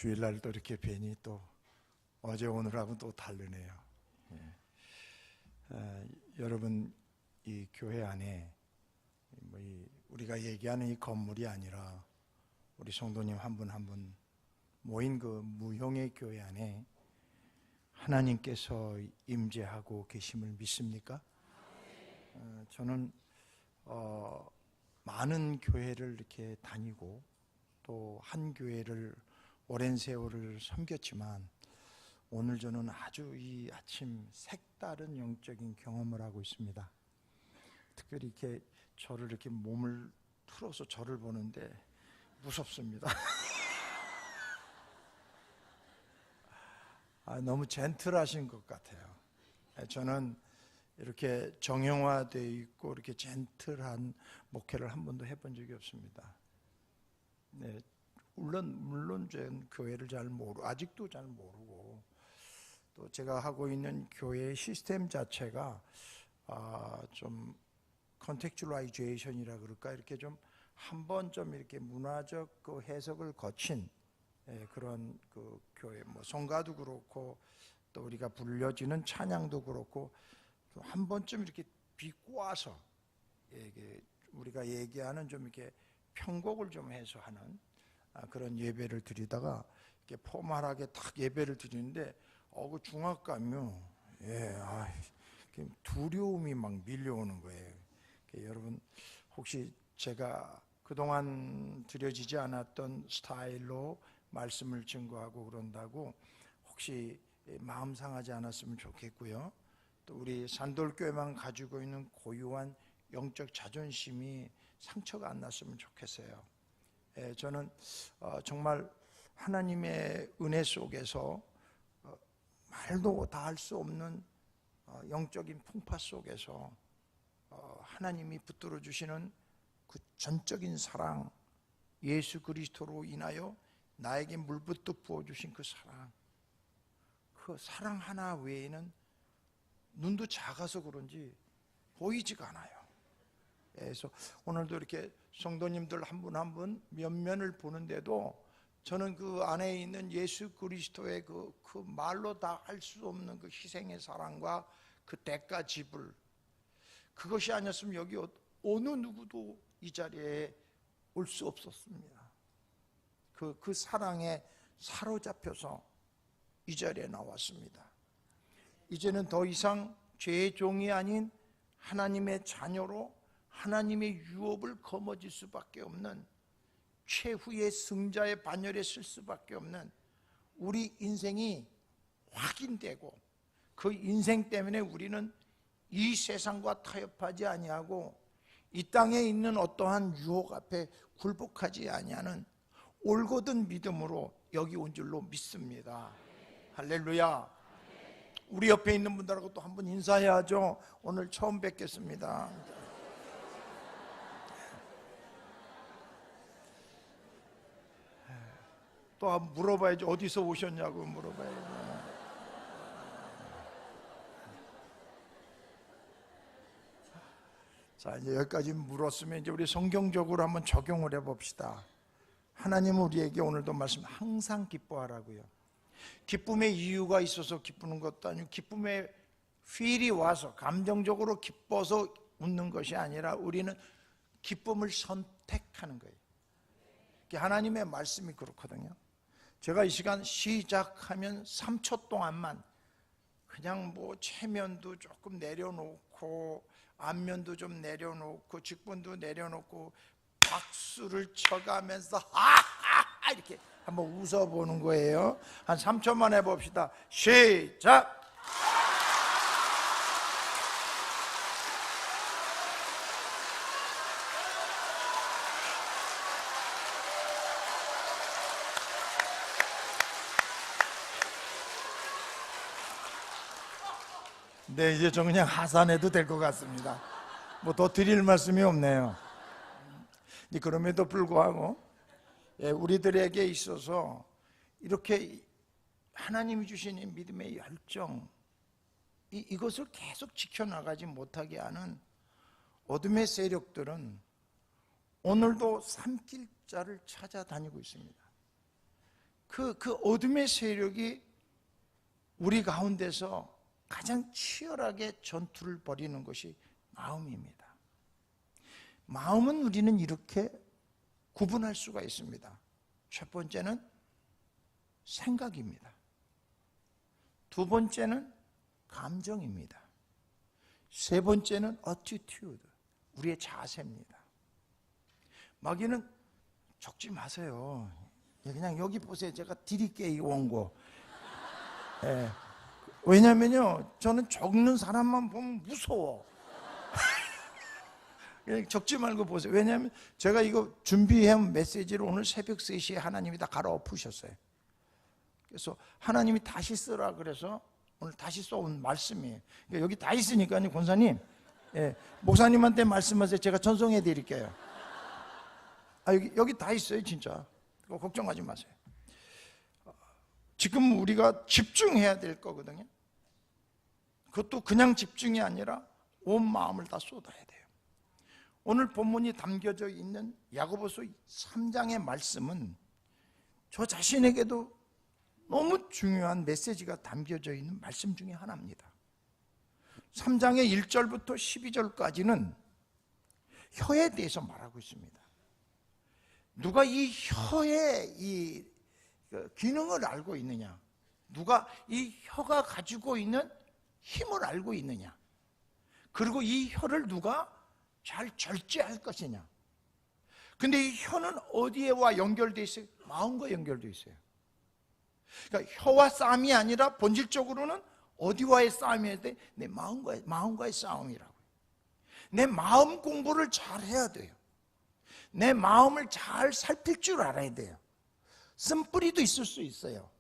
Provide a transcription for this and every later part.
주일날도 이렇게 뵈니 또 어제 오늘하고 또 다르네요. 여러분, 이 교회 안에 우리가 얘기하는 이 건물이 아니라 우리 성도님 한 분 한 분 모인 그 무형의 교회 안에 하나님께서 임재하고 계심을 믿습니까? 저는 많은 교회를 이렇게 다니고 또 한 교회를 오랜 세월을 섬겼지만 오늘 저는 아주 이 아침 색다른 영적인 경험을 하고 있습니다. 특별히 이렇게 저를 이렇게 몸을 풀어서 저를 보는데 무섭습니다. 너무 젠틀하신 것 같아요. 저는 이렇게 정형화되어 있고 이렇게 젠틀한 목회를 한 번도 해본 적이 없습니다. 네, 물론 저는 교회를 아직도 잘 모르고 또 제가 하고 있는 교회의 시스템 자체가 좀 컨텍츄얼라이제이션이라 그럴까, 이렇게 좀 한번 좀 이렇게 문화적 그 해석을 거친 그런 그 교회, 성가도 그렇고 또 우리가 불려지는 찬양도 그렇고 한 번쯤 이렇게 비꼬아서 우리가 얘기하는 좀 이렇게 편곡을 좀 해서 하는 그런 예배를 드리다가 이렇게 포멀하게 딱 예배를 드리는데 그 중압감이요. 두려움이 막 밀려오는 거예요. 여러분, 혹시 제가 그동안 드려지지 않았던 스타일로 말씀을 증거하고 그런다고 혹시 마음 상하지 않았으면 좋겠고요. 또 우리 산돌교회만 가지고 있는 고유한 영적 자존심이 상처가 안 났으면 좋겠어요. 저는 정말 하나님의 은혜 속에서 말도 다 할 수 없는 영적인 풍파 속에서 하나님이 붙들어 주시는 그 전적인 사랑, 예수 그리스도로 인하여 나에게 물붓듯 부어주신 그 사랑 하나 외에는 눈도 작아서 그런지 보이지가 않아요. 그래서 오늘도 이렇게 성도님들 한 분 한 분 면면을 보는데도 저는 그 안에 있는 예수 그리스도의 그 말로 다 할 수 없는 그 희생의 사랑과 그 대가 지불, 그것이 아니었으면 여기 어느 누구도 이 자리에 올 수 없었습니다. 그 사랑에 사로잡혀서 이 자리에 나왔습니다. 이제는 더 이상 죄의 종이 아닌 하나님의 자녀로 하나님의 유업을 거머쥘 수밖에 없는, 최후의 승자의 반열에 쓸 수밖에 없는 우리 인생이 확인되고, 그 인생 때문에 우리는 이 세상과 타협하지 아니하고 이 땅에 있는 어떠한 유혹 앞에 굴복하지 아니하는 올곧은 믿음으로 여기 온 줄로 믿습니다. 할렐루야. 우리 옆에 있는 분들하고 또 한번 인사해야죠. 오늘 처음 뵙겠습니다. 또 한번 물어봐야죠. 어디서 오셨냐고 물어봐야죠. 자, 이제 여기까지 물었으면 이제 우리 성경적으로 한번 적용을 해봅시다. 하나님은 우리에게 오늘도 말씀 항상 기뻐하라고요. 기쁨의 이유가 있어서 기쁘는 것도 아니고 기쁨의 필이 와서 감정적으로 기뻐서 웃는 것이 아니라 우리는 기쁨을 선택하는 거예요. 하나님의 말씀이 그렇거든요. 제가 이 시간 시작하면 3초 동안만 그냥 체면도 조금 내려놓고 안면도 좀 내려놓고 직분도 내려놓고 박수를 쳐가면서 하하 이렇게 한번 웃어보는 거예요. 한 3초만 해봅시다. 시작! 네, 이제 좀 그냥 하산해도 될 것 같습니다. 더 드릴 말씀이 없네요. 그럼에도 불구하고 우리들에게 있어서 이렇게 하나님이 주신 이 믿음의 열정, 이것을 계속 지켜나가지 못하게 하는 어둠의 세력들은 오늘도 삼킬 자를 찾아다니고 있습니다. 그 어둠의 세력이 우리 가운데서 가장 치열하게 전투를 벌이는 것이 마음입니다. 마음은 우리는 이렇게 구분할 수가 있습니다. 첫 번째는 생각입니다. 두 번째는 감정입니다. 세 번째는 attitude, 우리의 자세입니다. 마귀는 적지 마세요. 그냥 여기 보세요. 제가 드릴게요, 이 원고. 예. 왜냐면요, 저는 적는 사람만 보면 무서워. 적지 말고 보세요. 왜냐하면 제가 이거 준비한 메시지를 오늘 새벽 3시에 하나님이 다 갈아엎으셨어요. 그래서 하나님이 다시 쓰라 그래서 오늘 다시 써온 말씀이에요. 그러니까 여기 다 있으니까요, 권사님. 예, 목사님한테 말씀하세요. 제가 전송해 드릴게요. 여기 다 있어요, 진짜. 걱정하지 마세요. 지금 우리가 집중해야 될 거거든요. 그것도 그냥 집중이 아니라 온 마음을 다 쏟아야 돼요. 오늘 본문이 담겨져 있는 야고보서 3장의 말씀은 저 자신에게도 너무 중요한 메시지가 담겨져 있는 말씀 중에 하나입니다. 3장의 1절부터 12절까지는 혀에 대해서 말하고 있습니다. 누가 이 혀의 이 기능을 알고 있느냐? 누가 이 혀가 가지고 있는 힘을 알고 있느냐? 그리고 이 혀를 누가 잘 절제할 것이냐? 근데 이 혀는 어디에와 연결되어 있어요? 마음과 연결되어 있어요. 그러니까 혀와 싸움이 아니라 본질적으로는 어디와의 싸움이어야 돼? 내 마음과의 싸움이라고요. 내 마음 공부를 잘 해야 돼요. 내 마음을 잘 살필 줄 알아야 돼요. 쓴뿌리도 있을 수 있어요.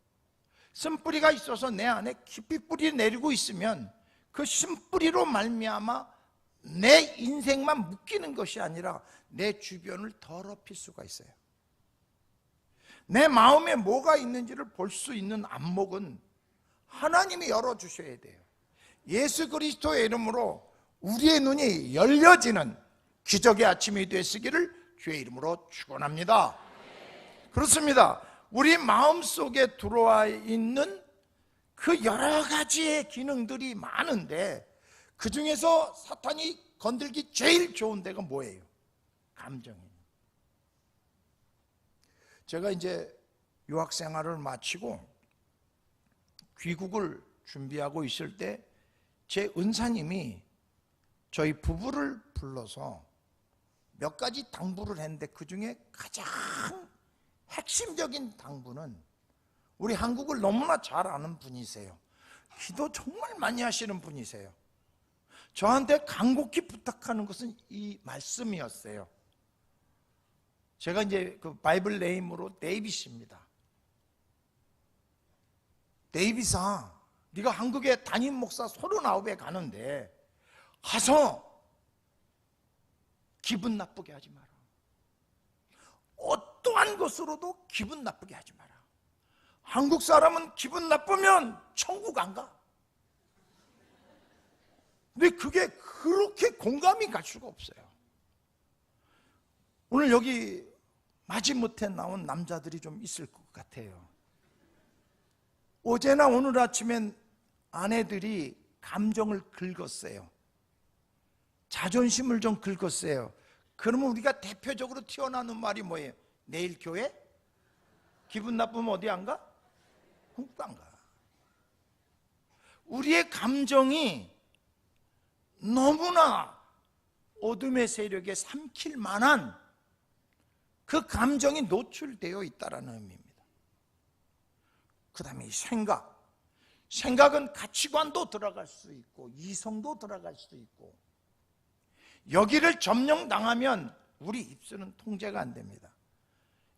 쓴뿌리가 있어서 내 안에 깊이 뿌리 내리고 있으면 그 쓴뿌리로 말미암아 내 인생만 묶이는 것이 아니라 내 주변을 더럽힐 수가 있어요. 내 마음에 뭐가 있는지를 볼 수 있는 안목은 하나님이 열어주셔야 돼요. 예수 그리스도의 이름으로 우리의 눈이 열려지는 기적의 아침이 되시기를 주의 이름으로 축원합니다. 그렇습니다. 우리 마음속에 들어와 있는 그 여러 가지의 기능들이 많은데 그 중에서 사탄이 건들기 제일 좋은 데가 뭐예요? 감정이에요. 제가 이제 유학 생활을 마치고 귀국을 준비하고 있을 때 제 은사님이 저희 부부를 불러서 몇 가지 당부를 했는데 그 중에 가장 핵심적인 당부는 우리 한국을 너무나 잘 아는 분이세요. 기도 정말 많이 하시는 분이세요. 저한테 간곡히 부탁하는 것은 이 말씀이었어요. 제가 이제 그 바이블 네임으로 데이빗입니다. 데이빗아, 네가 한국에 담임 목사 39에 가는데 가서 기분 나쁘게 하지 마라. 어떠한 것으로도 기분 나쁘게 하지 마라. 한국 사람은 기분 나쁘면 천국 안 가. 근데 그게 그렇게 공감이 갈 수가 없어요. 오늘 여기 마지못해 나온 남자들이 좀 있을 것 같아요. 어제나 오늘 아침엔 아내들이 감정을 긁었어요. 자존심을 좀 긁었어요. 그러면 우리가 대표적으로 튀어나오는 말이 뭐예요? 내일 교회? 기분 나쁘면 어디 안 가? 한국 안 가. 우리의 감정이 너무나 어둠의 세력에 삼킬 만한 그 감정이 노출되어 있다는 의미입니다. 그 다음에 이 생각은 가치관도 들어갈 수 있고 이성도 들어갈 수 있고, 여기를 점령당하면 우리 입술은 통제가 안 됩니다.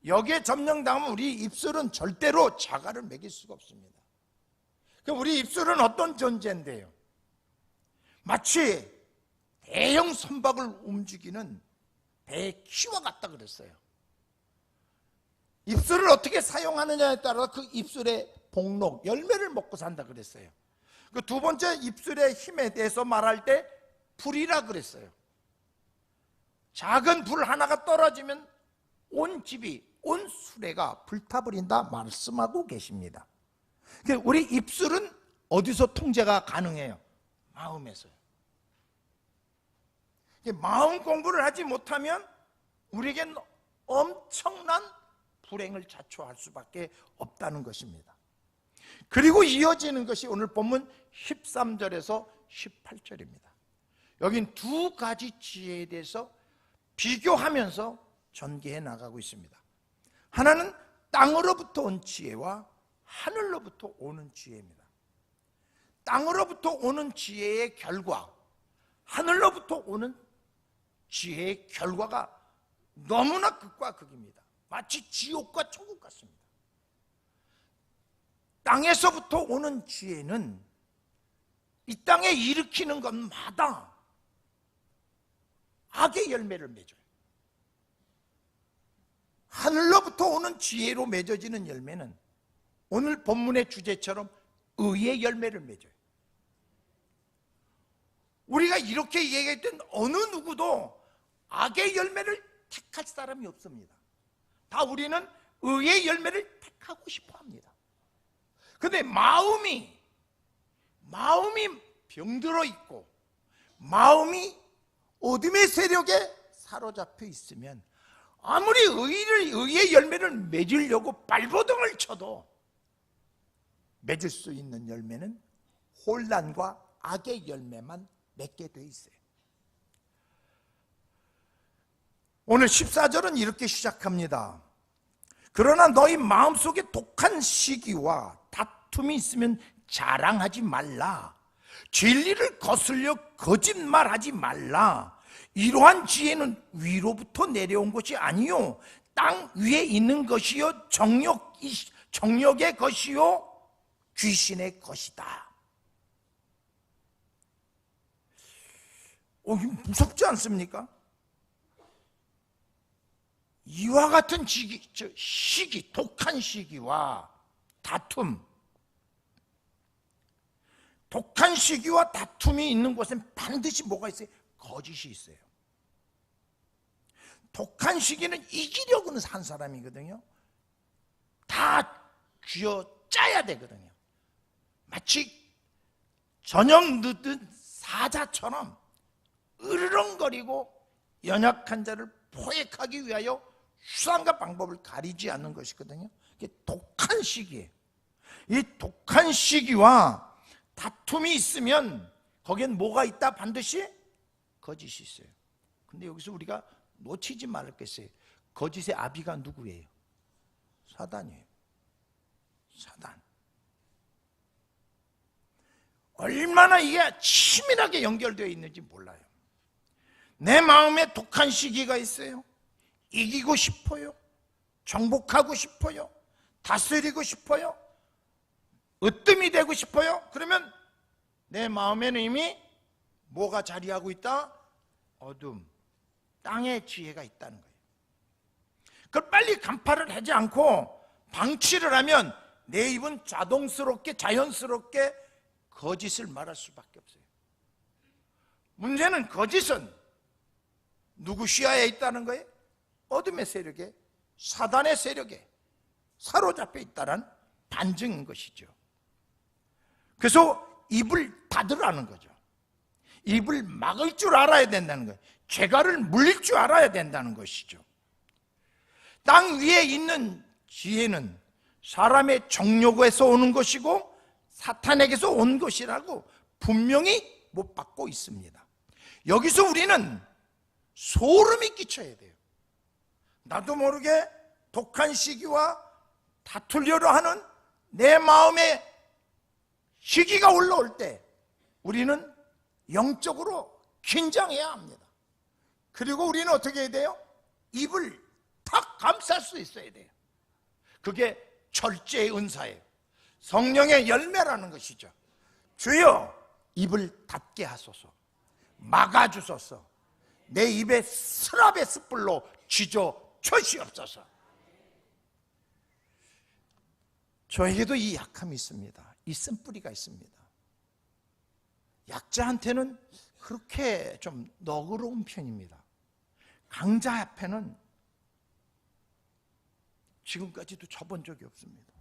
여기에 점령당하면 우리 입술은 절대로 자갈을 먹일 수가 없습니다. 그럼 우리 입술은 어떤 존재인데요? 마치 대형 선박을 움직이는 배의 키와 같다 그랬어요. 입술을 어떻게 사용하느냐에 따라 그 입술의 복록, 열매를 먹고 산다 그랬어요. 그 두 번째 입술의 힘에 대해서 말할 때 불이라 그랬어요. 작은 불 하나가 떨어지면 온 집이 온 수레가 불타버린다 말씀하고 계십니다. 우리 입술은 어디서 통제가 가능해요? 마음에서요. 마음 공부를 하지 못하면 우리에겐 엄청난 불행을 자초할 수밖에 없다는 것입니다. 그리고 이어지는 것이 오늘 본문 13절에서 18절입니다. 여긴 두 가지 지혜에 대해서 비교하면서 전개해 나가고 있습니다. 하나는 땅으로부터 온 지혜와 하늘로부터 오는 지혜입니다. 땅으로부터 오는 지혜의 결과, 하늘로부터 오는 지혜의 결과가 너무나 극과 극입니다. 마치 지옥과 천국 같습니다. 땅에서부터 오는 지혜는 이 땅에 일으키는 것마다 악의 열매를 맺어요. 하늘로부터 오는 지혜로 맺어지는 열매는 오늘 본문의 주제처럼 의의 열매를 맺어요. 우리가 이렇게 얘기했던 어느 누구도 악의 열매를 택할 사람이 없습니다. 다 우리는 의의 열매를 택하고 싶어 합니다. 그런데 마음이 병들어 있고 마음이 어둠의 세력에 사로잡혀 있으면 아무리 의의 열매를 맺으려고 발버둥을 쳐도 맺을 수 있는 열매는 혼란과 악의 열매만 맺게 돼 있어요. 오늘 14절은 이렇게 시작합니다. 그러나 너희 마음속에 독한 시기와 다툼이 있으면 자랑하지 말라. 진리를 거슬려 거짓말하지 말라. 이러한 지혜는 위로부터 내려온 것이 아니요 땅 위에 있는 것이요 정욕의 것이요 귀신의 것이다. 이거 무섭지 않습니까? 이와 같은 시기, 독한 시기와 다툼, 독한 시기와 다툼이 있는 곳엔 반드시 뭐가 있어요? 거짓이 있어요. 독한 시기는 이기려고는 산 사람이거든요. 다 쥐어짜야 되거든요. 마치 저녁 늦은 사자처럼 으르렁거리고 연약한 자를 포획하기 위하여 수단과 방법을 가리지 않는 것이거든요. 이게 독한 시기예요. 이 독한 시기와 다툼이 있으면 거기엔 뭐가 있다? 반드시 거짓이 있어요. 근데 여기서 우리가 놓치지 말을 것이에요. 거짓의 아비가 누구예요? 사단이에요. 사단. 얼마나 이게 치밀하게 연결되어 있는지 몰라요. 내 마음에 독한 시기가 있어요. 이기고 싶어요. 정복하고 싶어요. 다스리고 싶어요. 으뜸이 되고 싶어요. 그러면 내 마음에는 이미 뭐가 자리하고 있다? 어둠, 땅의 지혜가 있다는 거예요. 그걸 빨리 간파를 하지 않고 방치를 하면 내 입은 자연스럽게 거짓을 말할 수밖에 없어요. 문제는 거짓은 누구 시야에 있다는 거예요? 어둠의 세력에, 사단의 세력에 사로잡혀 있다는 반증인 것이죠. 그래서 입을 닫으라는 거죠. 입을 막을 줄 알아야 된다는 거예요. 죄가를 물릴 줄 알아야 된다는 것이죠. 땅 위에 있는 지혜는 사람의 정욕에서 오는 것이고 사탄에게서 온 것이라고 분명히 못 받고 있습니다. 여기서 우리는 소름이 끼쳐야 돼요. 나도 모르게 독한 시기와 다투려고 하는 내 마음의 시기가 올라올 때 우리는 영적으로 긴장해야 합니다. 그리고 우리는 어떻게 해야 돼요? 입을 탁 감쌀 수 있어야 돼요. 그게 절제의 은사예요. 성령의 열매라는 것이죠. 주여 입을 닫게 하소서, 막아주소서, 내 입에 스랍의 숯불로 지져 주시옵소서. 저에게도 이 약함이 있습니다. 이 쓴뿌리가 있습니다. 약자한테는 그렇게 좀 너그러운 편입니다. 강자 앞에는 지금까지도 쳐본 적이 없습니다.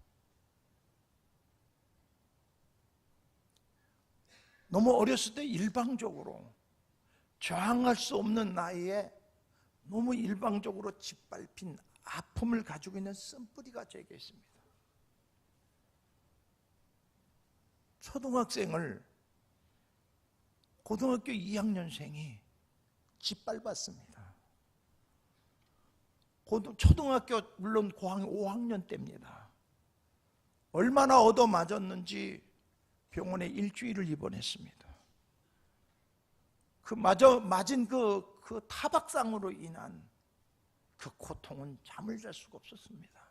너무 어렸을 때 일방적으로 저항할 수 없는 나이에 너무 일방적으로 짓밟힌 아픔을 가지고 있는 쓴뿌리가 제게 있습니다. 초등학생을 고등학교 2학년생이 짓밟았습니다. 초등학교 물론 고학년 5학년 때입니다. 얼마나 얻어맞았는지 병원에 일주일을 입원했습니다. 맞은 그 타박상으로 인한 그 고통은 잠을 잘 수가 없었습니다.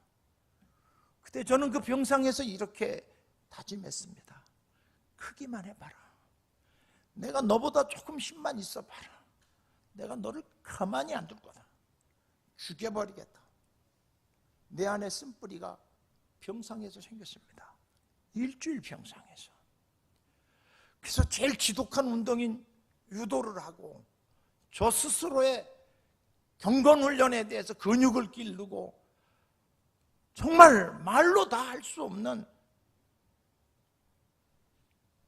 그때 저는 그 병상에서 이렇게 다짐했습니다. 크기만 해봐라. 내가 너보다 조금 힘만 있어봐라. 내가 너를 가만히 안 둘 거다. 죽여버리겠다. 내 안에 쓴뿌리가 병상에서 생겼습니다. 일주일 병상에서. 그래서 제일 지독한 운동인 유도를 하고 저 스스로의 경건훈련에 대해서 근육을 기르고 정말 말로 다 할 수 없는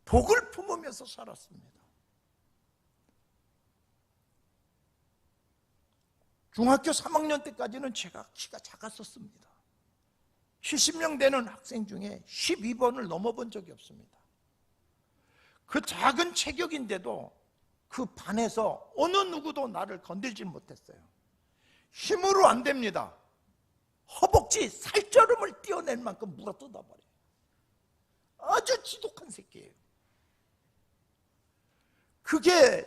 독을 품으면서 살았습니다. 중학교 3학년 때까지는 제가 키가 작았었습니다. 70명 되는 학생 중에 12번을 넘어본 적이 없습니다. 그 작은 체격인데도 그 반에서 어느 누구도 나를 건들지 못했어요. 힘으로 안 됩니다. 허벅지 살저름을 띄어낼 만큼 물어뜯어버려요. 아주 지독한 새끼예요. 그게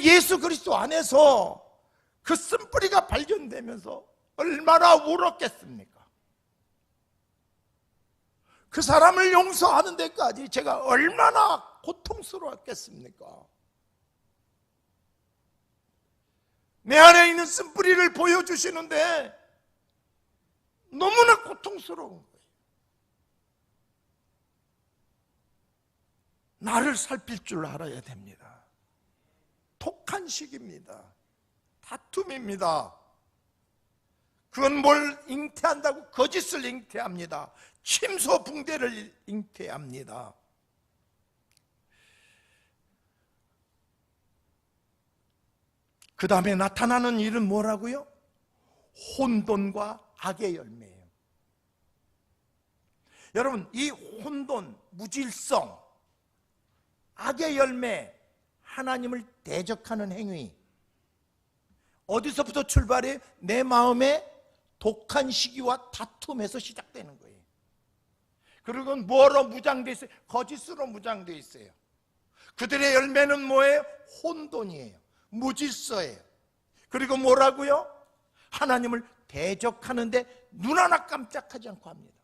예수 그리스도 안에서 그 쓴뿌리가 발견되면서 얼마나 울었겠습니까? 그 사람을 용서하는 데까지 제가 얼마나 고통스러웠겠습니까? 내 안에 있는 쓴뿌리를 보여주시는데 너무나 고통스러운 거예요. 나를 살필 줄 알아야 됩니다. 독한 시기입니다. 다툼입니다. 그건 뭘 잉태한다고 거짓을 잉태합니다. 침소붕대를 잉태합니다. 그 다음에 나타나는 일은 뭐라고요? 혼돈과 악의 열매예요. 여러분, 이 혼돈, 무질성, 악의 열매, 하나님을 대적하는 행위, 어디서부터 출발해? 내 마음의 독한 시기와 다툼에서 시작되는 거예요. 그리고 뭐로 무장되어 있어요? 거짓으로 무장되어 있어요. 그들의 열매는 뭐예요? 혼돈이에요. 무질서예요. 그리고 뭐라고요? 하나님을 대적하는데 눈 하나 깜짝하지 않고 합니다.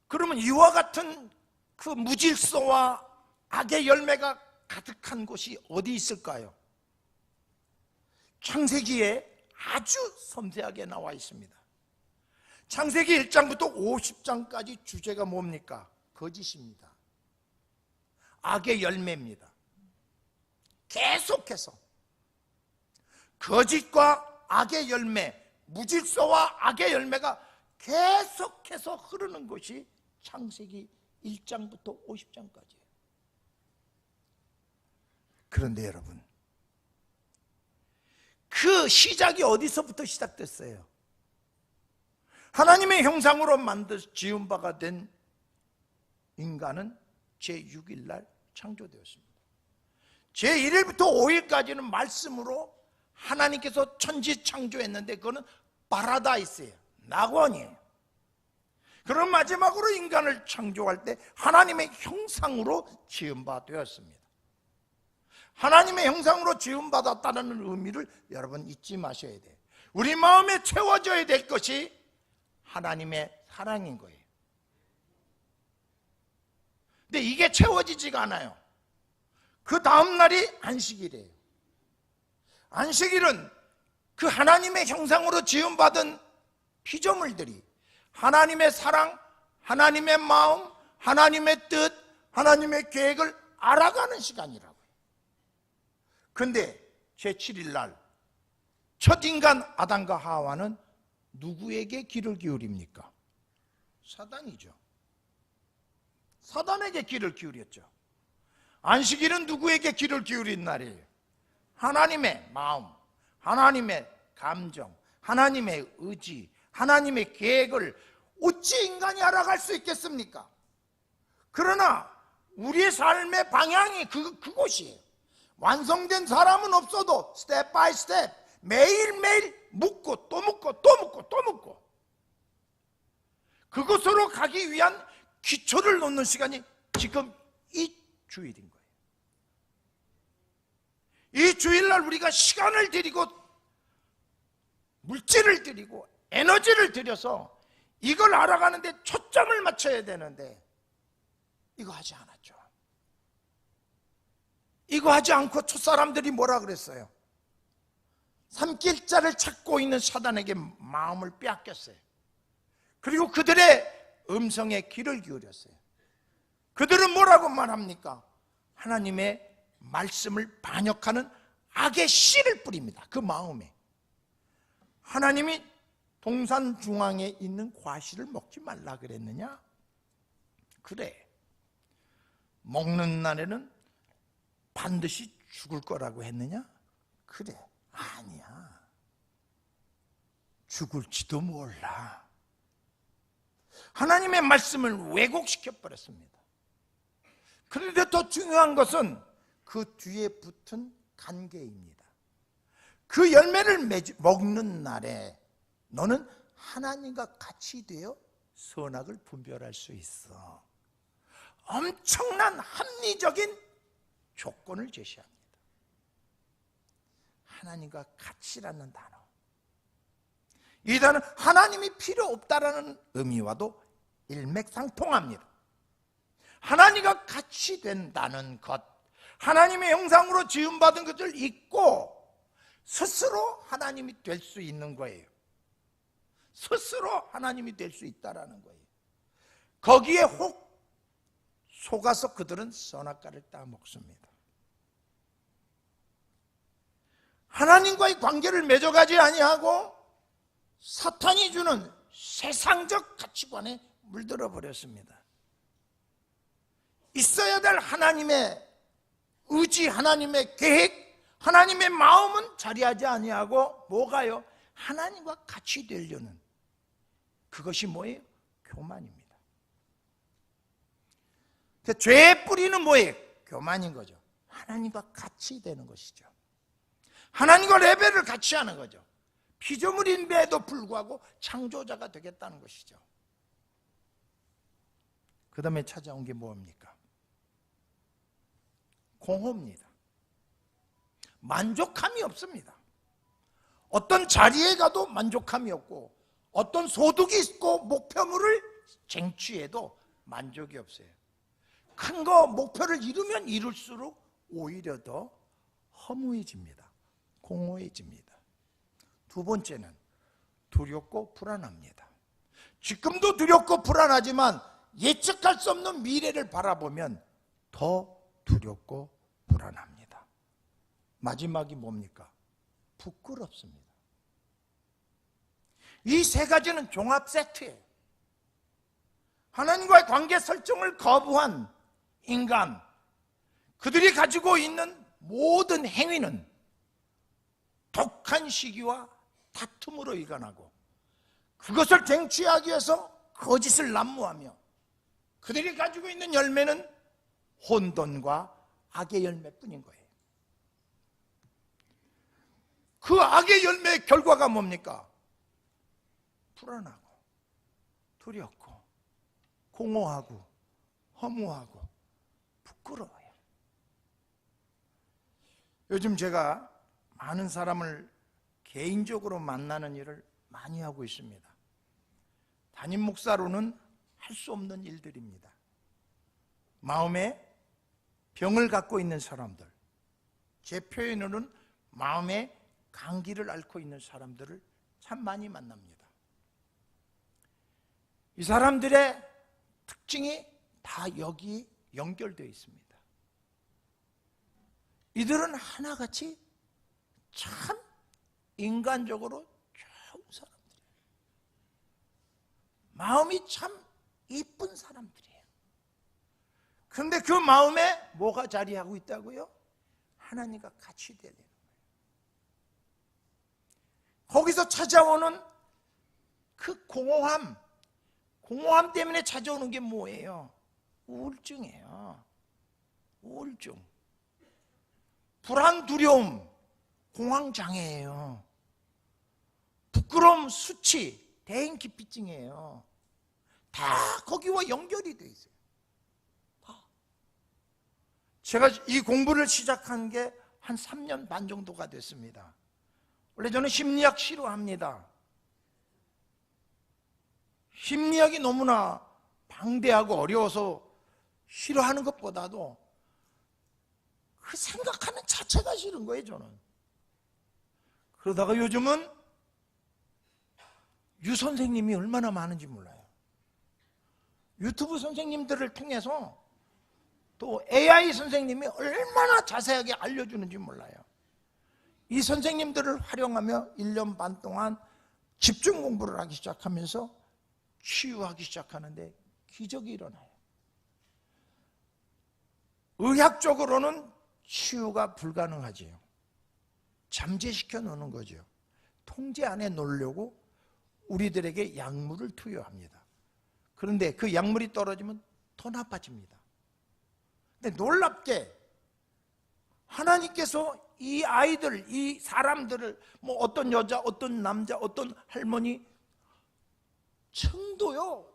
그러면 이와 같은 그 무질서와 악의 열매가 가득한 곳이 어디 있을까요? 창세기에 아주 섬세하게 나와 있습니다. 창세기 1장부터 50장까지 주제가 뭡니까? 거짓입니다. 악의 열매입니다. 계속해서 거짓과 악의 열매, 무질서와 악의 열매가 계속해서 흐르는 것이 창세기 1장부터 50장까지예요. 그런데 여러분, 그 시작이 어디서부터 시작됐어요? 하나님의 형상으로 지은 바가 된 인간은 제6일 날 창조되었습니다. 제1일부터 5일까지는 말씀으로 하나님께서 천지 창조했는데 그거는 파라다이스예요. 낙원이에요. 그럼 마지막으로 인간을 창조할 때 하나님의 형상으로 지은 바 되었습니다. 하나님의 형상으로 지은 받았다는 의미를 여러분 잊지 마셔야 돼요. 우리 마음에 채워져야 될 것이 하나님의 사랑인 거예요. 근데 이게 채워지지가 않아요. 그 다음 날이 안식일이에요. 안식일은 그 하나님의 형상으로 지음받은 피조물들이 하나님의 사랑, 하나님의 마음, 하나님의 뜻, 하나님의 계획을 알아가는 시간이라고요. 근데 제7일 날 첫 인간 아담과 하와는 누구에게 귀를 기울입니까? 사단이죠. 사단에게 귀를 기울였죠. 안식일은 누구에게 귀를 기울인 날이에요? 하나님의 마음, 하나님의 감정, 하나님의 의지, 하나님의 계획을 어찌 인간이 알아갈 수 있겠습니까? 그러나 우리의 삶의 방향이 그곳이에요. 완성된 사람은 없어도 스텝 바이 스텝 매일매일 묻고 또 묻고 또 묻고 또 묻고 그곳으로 가기 위한 기초를 놓는 시간이 지금 이 주일인 거예요. 이 주일날 우리가 시간을 들이고 물질을 들이고 에너지를 들여서 이걸 알아가는데 초점을 맞춰야 되는데 이거 하지 않았죠. 이거 하지 않고 첫사람들이 뭐라 그랬어요? 삼킬자를 찾고 있는 사단에게 마음을 빼앗겼어요. 그리고 그들의 음성에 귀를 기울였어요. 그들은 뭐라고 말합니까? 하나님의 말씀을 반역하는 악의 씨를 뿌립니다. 그 마음에. 하나님이 동산 중앙에 있는 과실을 먹지 말라 그랬느냐? 그래. 먹는 날에는 반드시 죽을 거라고 했느냐? 그래. 아니야. 죽을지도 몰라. 하나님의 말씀을 왜곡시켜 버렸습니다. 그런데 더 중요한 것은 그 뒤에 붙은 관계입니다. 그 열매를 먹는 날에 너는 하나님과 같이 되어 선악을 분별할 수 있어. 엄청난 합리적인 조건을 제시합니다. 하나님과 같이라는 단어. 이 단어는 하나님이 필요 없다라는 의미와도 일맥상통합니다. 하나님과 같이 된다는 것, 하나님의 형상으로 지음받은 것을 잊고 스스로 하나님이 될 수 있는 거예요. 스스로 하나님이 될 수 있다라는 거예요. 거기에 혹 속아서 그들은 선악과를 따먹습니다. 하나님과의 관계를 맺어가지 아니하고 사탄이 주는 세상적 가치관에 물들어 버렸습니다. 있어야 될 하나님의 의지, 하나님의 계획, 하나님의 마음은 자리하지 아니하고 뭐가요? 하나님과 같이 되려는 그것이 뭐예요? 교만입니다. 죄의 뿌리는 뭐예요? 교만인 거죠. 하나님과 같이 되는 것이죠. 하나님과 레벨을 같이 하는 거죠. 피조물인데도 불구하고 창조자가 되겠다는 것이죠. 그 다음에 찾아온 게 뭡니까? 공허입니다. 만족함이 없습니다. 어떤 자리에 가도 만족함이 없고 어떤 소득이 있고 목표물을 쟁취해도 만족이 없어요. 큰 거 목표를 이루면 이룰수록 오히려 더 허무해집니다. 공허해집니다. 두 번째는 두렵고 불안합니다. 지금도 두렵고 불안하지만 예측할 수 없는 미래를 바라보면 더 두렵고 불안합니다. 마지막이 뭡니까? 부끄럽습니다. 이 세 가지는 종합 세트예요. 하나님과의 관계 설정을 거부한 인간, 그들이 가지고 있는 모든 행위는 독한 시기와 다툼으로 일관하고 그것을 쟁취하기 위해서 거짓을 난무하며 그들이 가지고 있는 열매는 혼돈과 악의 열매뿐인 거예요. 그 악의 열매의 결과가 뭡니까? 불안하고 두렵고 공허하고 허무하고 부끄러워요. 요즘 제가 많은 사람을 개인적으로 만나는 일을 많이 하고 있습니다. 담임 목사로는 할 수 없는 일들입니다. 마음에 병을 갖고 있는 사람들, 제 표현으로는 마음에 감기를 앓고 있는 사람들을 참 많이 만납니다. 이 사람들의 특징이 다 여기 연결되어 있습니다. 이들은 하나같이 참 인간적으로 좋은 사람들이에요. 마음이 참 이쁜 사람들이에요. 그런데 그 마음에 뭐가 자리하고 있다고요? 하나님과 같이 되는 거예요. 거기서 찾아오는 그 공허함 때문에 찾아오는 게 뭐예요? 우울증이에요. 우울증, 불안, 두려움, 공황장애예요. 부끄러움, 수치, 대인기피증이에요. 다 거기와 연결이 돼 있어요. 다. 제가 이 공부를 시작한 게 한 3년 반 정도가 됐습니다. 원래 저는 심리학 싫어합니다. 심리학이 너무나 방대하고 어려워서 싫어하는 것보다도 그 생각하는 자체가 싫은 거예요, 저는. 그러다가 요즘은 유 선생님이 얼마나 많은지 몰라요. 유튜브 선생님들을 통해서 또 AI 선생님이 얼마나 자세하게 알려주는지 몰라요. 이 선생님들을 활용하며 1년 반 동안 집중 공부를 하기 시작하면서 치유하기 시작하는데 기적이 일어나요. 의학적으로는 치유가 불가능하지요. 잠재시켜 놓는 거죠. 통제 안에 놓으려고 우리들에게 약물을 투여합니다. 그런데 그 약물이 떨어지면 더 나빠집니다. 근데 놀랍게 하나님께서 이 아이들, 이 사람들을 뭐 어떤 여자, 어떤 남자, 어떤 할머니 층도요,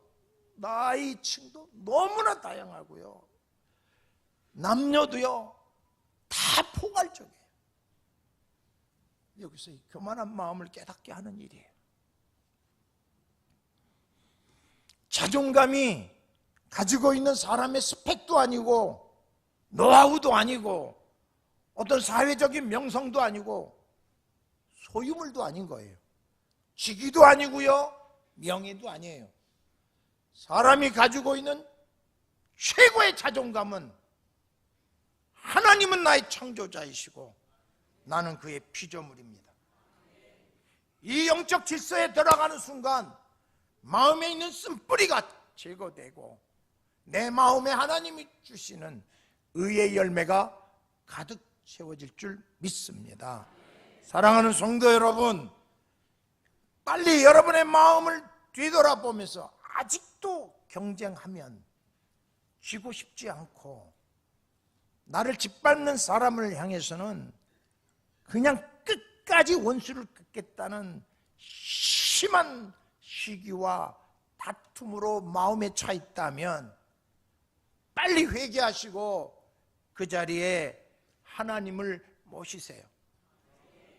나이 층도 너무나 다양하고요, 남녀도요 다 포괄적이에요. 여기서 이 교만한 마음을 깨닫게 하는 일이에요. 자존감이 가지고 있는 사람의 스펙도 아니고 노하우도 아니고 어떤 사회적인 명성도 아니고 소유물도 아닌 거예요. 직위도 아니고요, 명예도 아니에요. 사람이 가지고 있는 최고의 자존감은 하나님은 나의 창조자이시고 나는 그의 피조물입니다. 이 영적 질서에 들어가는 순간 마음에 있는 쓴뿌리가 제거되고 내 마음에 하나님이 주시는 의의 열매가 가득 채워질 줄 믿습니다. 사랑하는 성도 여러분, 빨리 여러분의 마음을 뒤돌아보면서 아직도 경쟁하면 지고 싶지 않고 나를 짓밟는 사람을 향해서는 그냥 끝까지 원수를 긋겠다는 심한 시기와 다툼으로 마음에 차 있다면 빨리 회개하시고 그 자리에 하나님을 모시세요.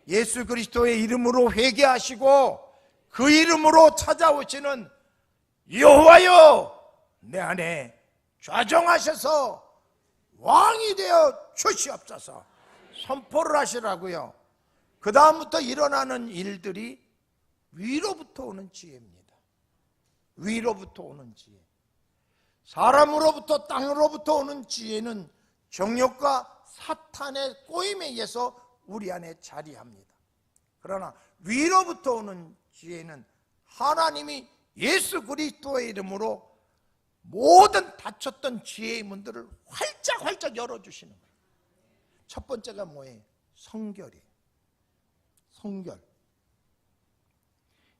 예수 그리스도의 이름으로 회개하시고 그 이름으로 찾아오시는 여호와여, 내 안에 좌정하셔서 왕이 되어 주시옵소서 선포를 하시라고요. 그 다음부터 일어나는 일들이 위로부터 오는 지혜입니다. 위로부터 오는 지혜. 사람으로부터 땅으로부터 오는 지혜는 정욕과 사탄의 꼬임에 의해서 우리 안에 자리합니다. 그러나 위로부터 오는 지혜는 하나님이 예수 그리스도의 이름으로 모든 닫혔던 지혜의 문들을 활짝 열어주시는 거예요. 첫 번째가 뭐예요? 성결이에요. 성결.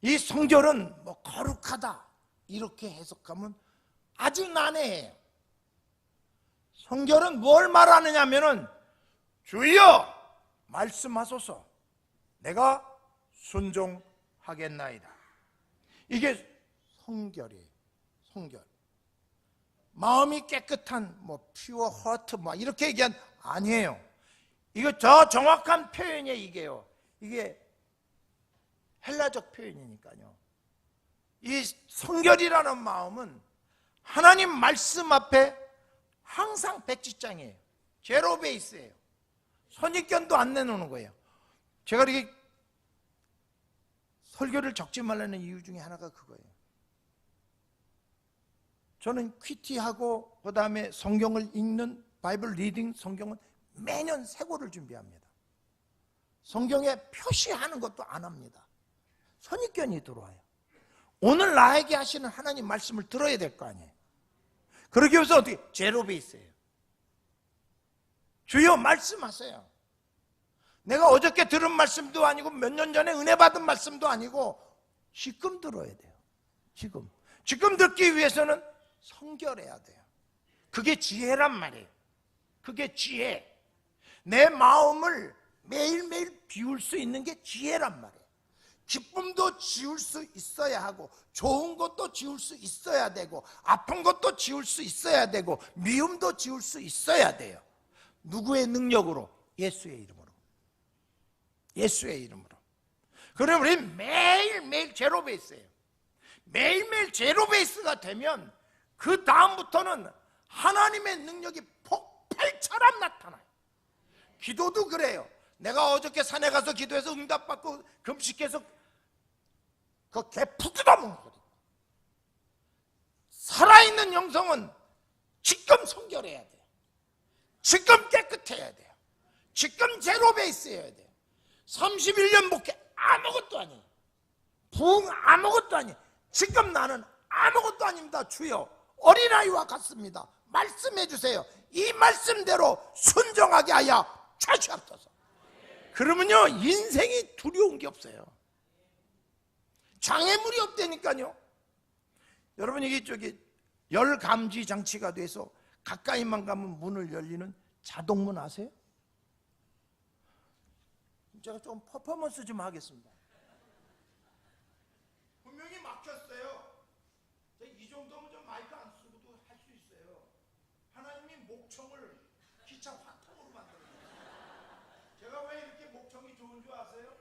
이 성결은 뭐 거룩하다 이렇게 해석하면 아주 난해해요. 성결은 뭘 말하느냐 하면은 주여 말씀하소서 내가 순종하겠나이다. 이게 성결이에요. 성결. 마음이 깨끗한 뭐 퓨어 허트 뭐 이렇게 얘기한 아니에요. 이거 저 정확한 표현이 이게요. 이게 헬라적 표현이니까요. 이 성결이라는 마음은 하나님 말씀 앞에 항상 백지장이에요. 제로 베이스예요. 선입견도 안 내놓는 거예요. 제가 이렇게 설교를 적지 말라는 이유 중에 하나가 그거예요. 저는 퀴티하고 그 다음에 성경을 읽는 바이블 리딩 성경은 매년 쇠고를 준비합니다. 성경에 표시하는 것도 안 합니다. 선입견이 들어와요. 오늘 나에게 하시는 하나님 말씀을 들어야 될 거 아니에요. 그러기 위해서 어떻게? 제로 베이스예요. 주여 말씀하세요. 내가 어저께 들은 말씀도 아니고 몇 년 전에 은혜 받은 말씀도 아니고 지금 들어야 돼요. 지금 듣기 위해서는 성결해야 돼요. 그게 지혜란 말이에요. 그게 지혜. 내 마음을 매일매일 비울 수 있는 게 지혜란 말이에요. 기쁨도 지울 수 있어야 하고, 좋은 것도 지울 수 있어야 되고, 아픈 것도 지울 수 있어야 되고, 미움도 지울 수 있어야 돼요. 누구의 능력으로? 예수의 이름으로. 예수의 이름으로. 그럼 우리 매일매일 제로 베이스예요. 매일매일 제로 베이스가 되면 그 다음부터는 하나님의 능력이 폭발처럼 나타나요. 기도도 그래요. 내가 어저께 산에 가서 기도해서 응답받고 금식해서 그 개 푸드다 먹는 거죠. 살아있는 영성은 지금 성결해야 돼요. 지금 깨끗해야 돼요. 지금 제로 베이스여야 돼요. 31년 목회 아무것도 아니에요. 부흥 아무것도 아니에요. 지금 나는 아무것도 아닙니다. 주여 어린아이와 같습니다. 말씀해 주세요. 이 말씀대로 순종하게 하여 주시옵소서. 그러면요 인생이 두려운 게 없어요. 장애물이 없다니까요. 여러분 이게 열 감지 장치가 돼서 가까이만 가면 문을 열리는 자동문 아세요? 제가 좀 퍼포먼스 좀 하겠습니다. 분명히 막혔어요. 이 정도면 좀 마이크 안 쓰고도 할 수 있어요. 하나님이 목청을 기차 화통으로 만들어요. 제가 왜 이렇게 목청이 좋은 줄 아세요?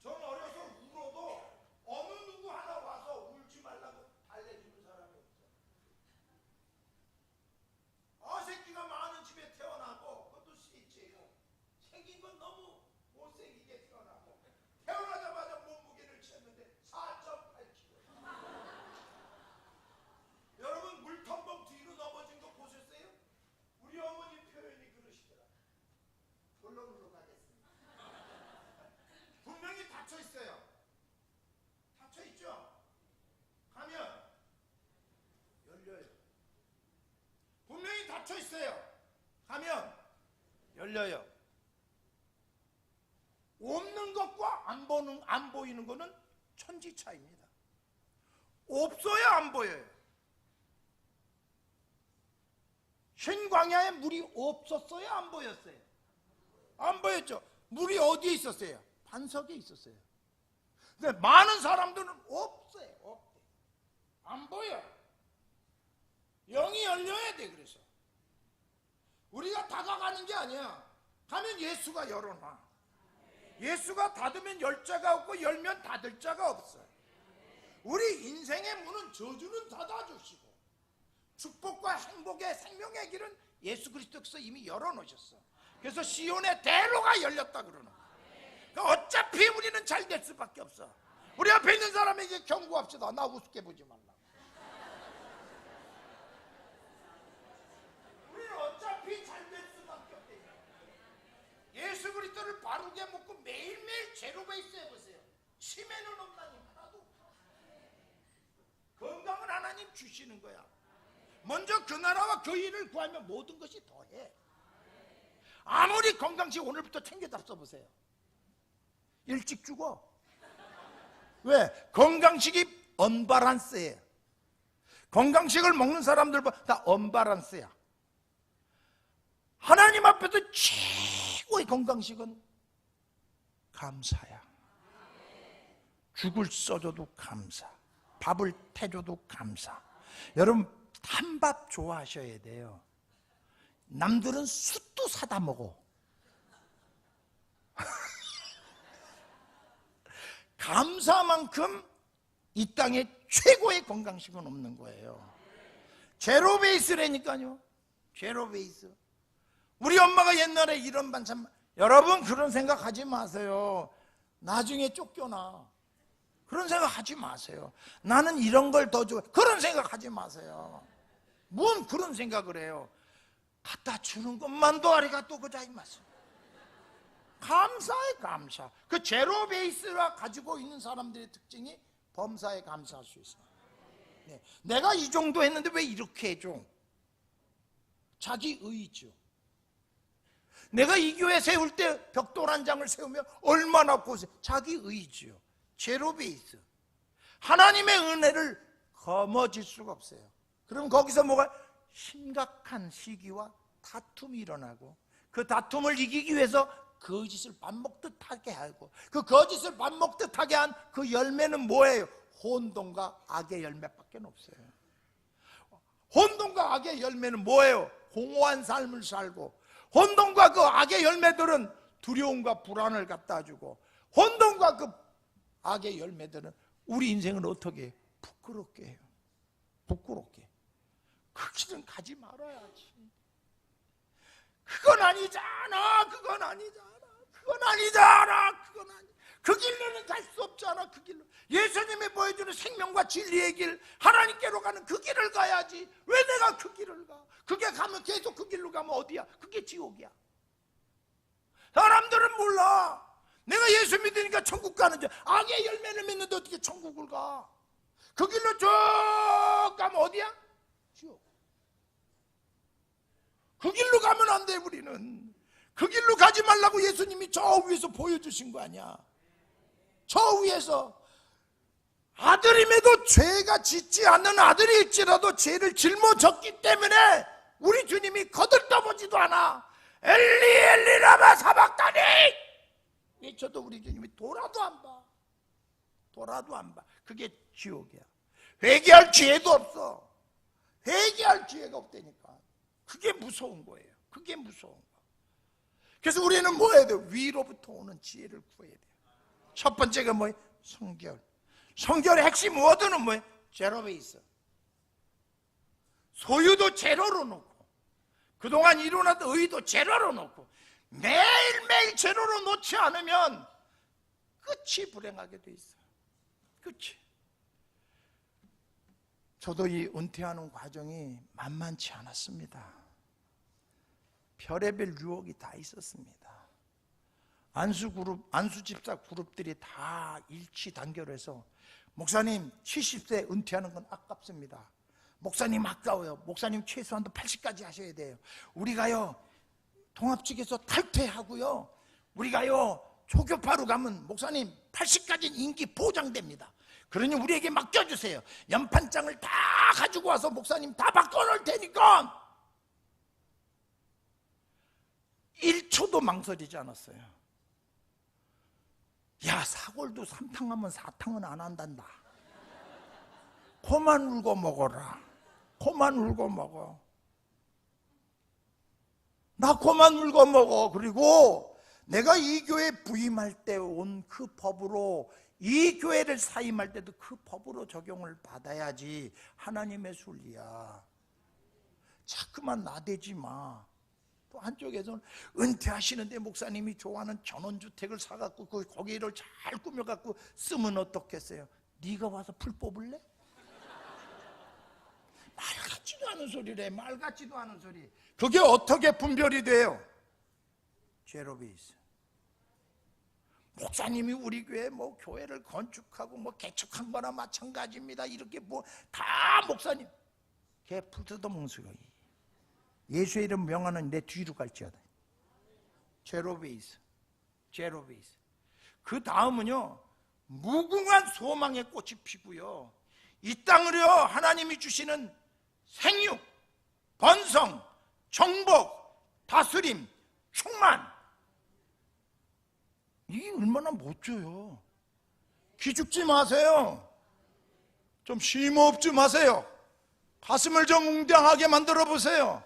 전 어려서 울어도 어느 누구 하나 와서 울지 말라고 달래주는 사람이 없어요. 새끼가 많은 집에 태어나고 그것도 셋째고 생긴 건 너무 못생기게 태어나고 태어나자마자 몸무게를 쟀는데 4.8kg. 여러분 물텀벙 뒤로 넘어진 거 보셨어요? 우리 어머니 표현이 그러시더라. 덜렁덜렁 하겠습니다. 분명히 닫혀있어요. 닫혀있죠? 가면 열려요. 분명히 닫혀있어요. 가면 열려요. 없는 것과 안 보이는 것은 천지 차이입니다. 없어야 안 보여요. 흰 광야에 물이 없었어요? 안 보였어요? 안 보였죠. 물이 어디에 있었어요? 반석에 있었어요. 근데 많은 사람들은 없어요. 없대. 안 보여요. 영이 열려야 돼. 그래서 우리가 다가가는 게 아니야. 가면 예수가 열어놔. 예수가 닫으면 열 자가 없고 열면 닫을 자가 없어요. 우리 인생의 문은 저주는 닫아주시고 축복과 행복의 생명의 길은 예수 그리스도께서 이미 열어놓으셨어. 그래서 시온의 대로가 열렸다 그러는 거야. 그러니까 어차피 우리는 잘 될 수밖에 없어. 우리 앞에 있는 사람에게 경고합시다. 나 우습게 보지 말라. 우리는 어차피 잘 될 수밖에 없대. 예수 그리스도를 바르게 먹고 매일매일 제로 베이스 해보세요. 치매는 없나니 하나도 없어. 건강은 하나님 주시는 거야. 먼저 그 나라와 그 일을 구하면 모든 것이 더해. 아무리 건강식 오늘부터 챙겨 잡숴보세요. 일찍 죽어. 왜? 건강식이 언밸런스예요. 건강식을 먹는 사람들 다 언밸런스야. 하나님 앞에서 최고의 건강식은 감사야. 죽을 써줘도 감사, 밥을 태줘도 감사. 여러분 한밥 좋아하셔야 돼요. 남들은 숯도 사다 먹어. 감사만큼 이 땅에 최고의 건강식은 없는 거예요. 제로 베이스라니까요. 제로 베이스. 우리 엄마가 옛날에 이런 반찬, 여러분 그런 생각하지 마세요. 나중에 쫓겨나. 그런 생각하지 마세요. 나는 이런 걸 더 좋아. 그런 생각하지 마세요. 뭔 그런 생각을 해요. 갖다 주는 것만도 아리가또 고자이마스. 감사해, 감사. 그 제로 베이스라 가지고 있는 사람들의 특징이 범사에 감사할 수 있어요. 네. 내가 이 정도 했는데 왜 이렇게 해줘? 자기 의죠. 내가 이 교회 세울 때 벽돌 한 장을 세우면 얼마나 고생. 자기 의지요. 제로 베이스. 하나님의 은혜를 거머쥘 수가 없어요. 그럼 거기서 뭐가 심각한 시기와 다툼이 일어나고, 그 다툼을 이기기 위해서 거짓을 밥 먹듯 하게 하고, 그 거짓을 밥 먹듯 하게 한 그 열매는 뭐예요? 혼돈과 악의 열매밖에 없어요. 혼돈과 악의 열매는 뭐예요? 공허한 삶을 살고, 혼돈과 그 악의 열매들은 두려움과 불안을 갖다 주고, 혼돈과 그 악의 열매들은 우리 인생을 어떻게 해요? 부끄럽게 해요. 부끄럽게. 그 길은 가지 말아야지. 그건 아니잖아. 그건 아니잖아. 그건 아니잖아. 그건 아니. 그 길로는 갈 수 없잖아. 그 길로. 예수님이 보여주는 생명과 진리의 길, 하나님께로 가는 그 길을 가야지. 왜 내가 그 길을 가? 그게 가면 계속 그 길로 가면 어디야? 그게 지옥이야. 사람들은 몰라. 내가 예수 믿으니까 천국 가는 줄. 악의 열매를 맺는데 어떻게 천국을 가? 그 길로 쭉 가면 어디야? 지옥. 그 길로 가면 안 돼. 우리는 그 길로 가지 말라고 예수님이 저 위에서 보여주신 거 아니야. 저 위에서 아들임에도 죄가 짓지 않는 아들일지라도 죄를 짊어졌기 때문에 우리 주님이 거들떠보지도 않아. 엘리 엘리 라마 사박다니. 저도 우리 주님이 돌아도 안 봐. 돌아도 안 봐. 그게 지옥이야. 회개할 기회도 없어. 회개할 기회가 없다니까. 그게 무서운 거예요. 그게 무서운 거. 그래서 우리는 뭐 해야 돼요? 위로부터 오는 지혜를 구해야 돼요. 첫 번째가 뭐예요? 성결. 성결의 핵심 워드는 뭐예요? 제로 베이스. 소유도 제로로 놓고, 그동안 이루어놨던 의도 제로로 놓고, 매일매일 제로로 놓지 않으면 끝이 불행하게 돼 있어요. 끝이. 저도 이 은퇴하는 과정이 만만치 않았습니다. 별의별 유혹이 다 있었습니다. 안수 집사 그룹들이 다 일치 단결해서, 목사님 70세 은퇴하는 건 아깝습니다. 목사님 아까워요. 목사님 최소한도 80까지 하셔야 돼요. 우리가요 통합직에서 탈퇴하고요, 우리가요 초교파로 가면 목사님 80까지는 인기 보장됩니다. 그러니 우리에게 맡겨주세요. 연판장을 다 가지고 와서 목사님 다 바꿔놓을 테니까. 1초도 망설이지 않았어요. 야, 사골도 3탕하면 4탕은 안 한단다. 코만 울고 먹어라. 코만 울고 먹어. 나 코만 울고 먹어. 그리고 내가 이 교회 부임할 때 온 그 법으로, 이 교회를 사임할 때도 그 법으로 적용을 받아야지 하나님의 순리야. 자꾸만 나대지 마. 또 한쪽에서는 은퇴하시는데 목사님이 좋아하는 전원주택을 사갖고 거기를 잘 꾸며갖고 쓰면 어떻겠어요? 네가 와서 풀 뽑을래? 말 같지도 않은 소리래. 말 같지도 않은 소리. 그게 어떻게 분별이 돼요? 제로 베이스. 목사님이 우리 교회 뭐 교회를 건축하고 뭐 개척한 거나 마찬가지입니다. 이렇게 뭐 다 목사님. 걔 풀 뜯어먹는 소리. 예수의 이름 명하는 내 뒤로 갈지어다. 제로 베이스. 제로 베이스. 그 다음은요, 무궁한 소망의 꽃이 피고요, 이 땅으로 하나님이 주시는 생육, 번성, 정복, 다스림, 충만. 이게 얼마나 멋져요. 기죽지 마세요. 좀 쉼업 좀 하세요. 가슴을 좀 웅장하게 만들어 보세요.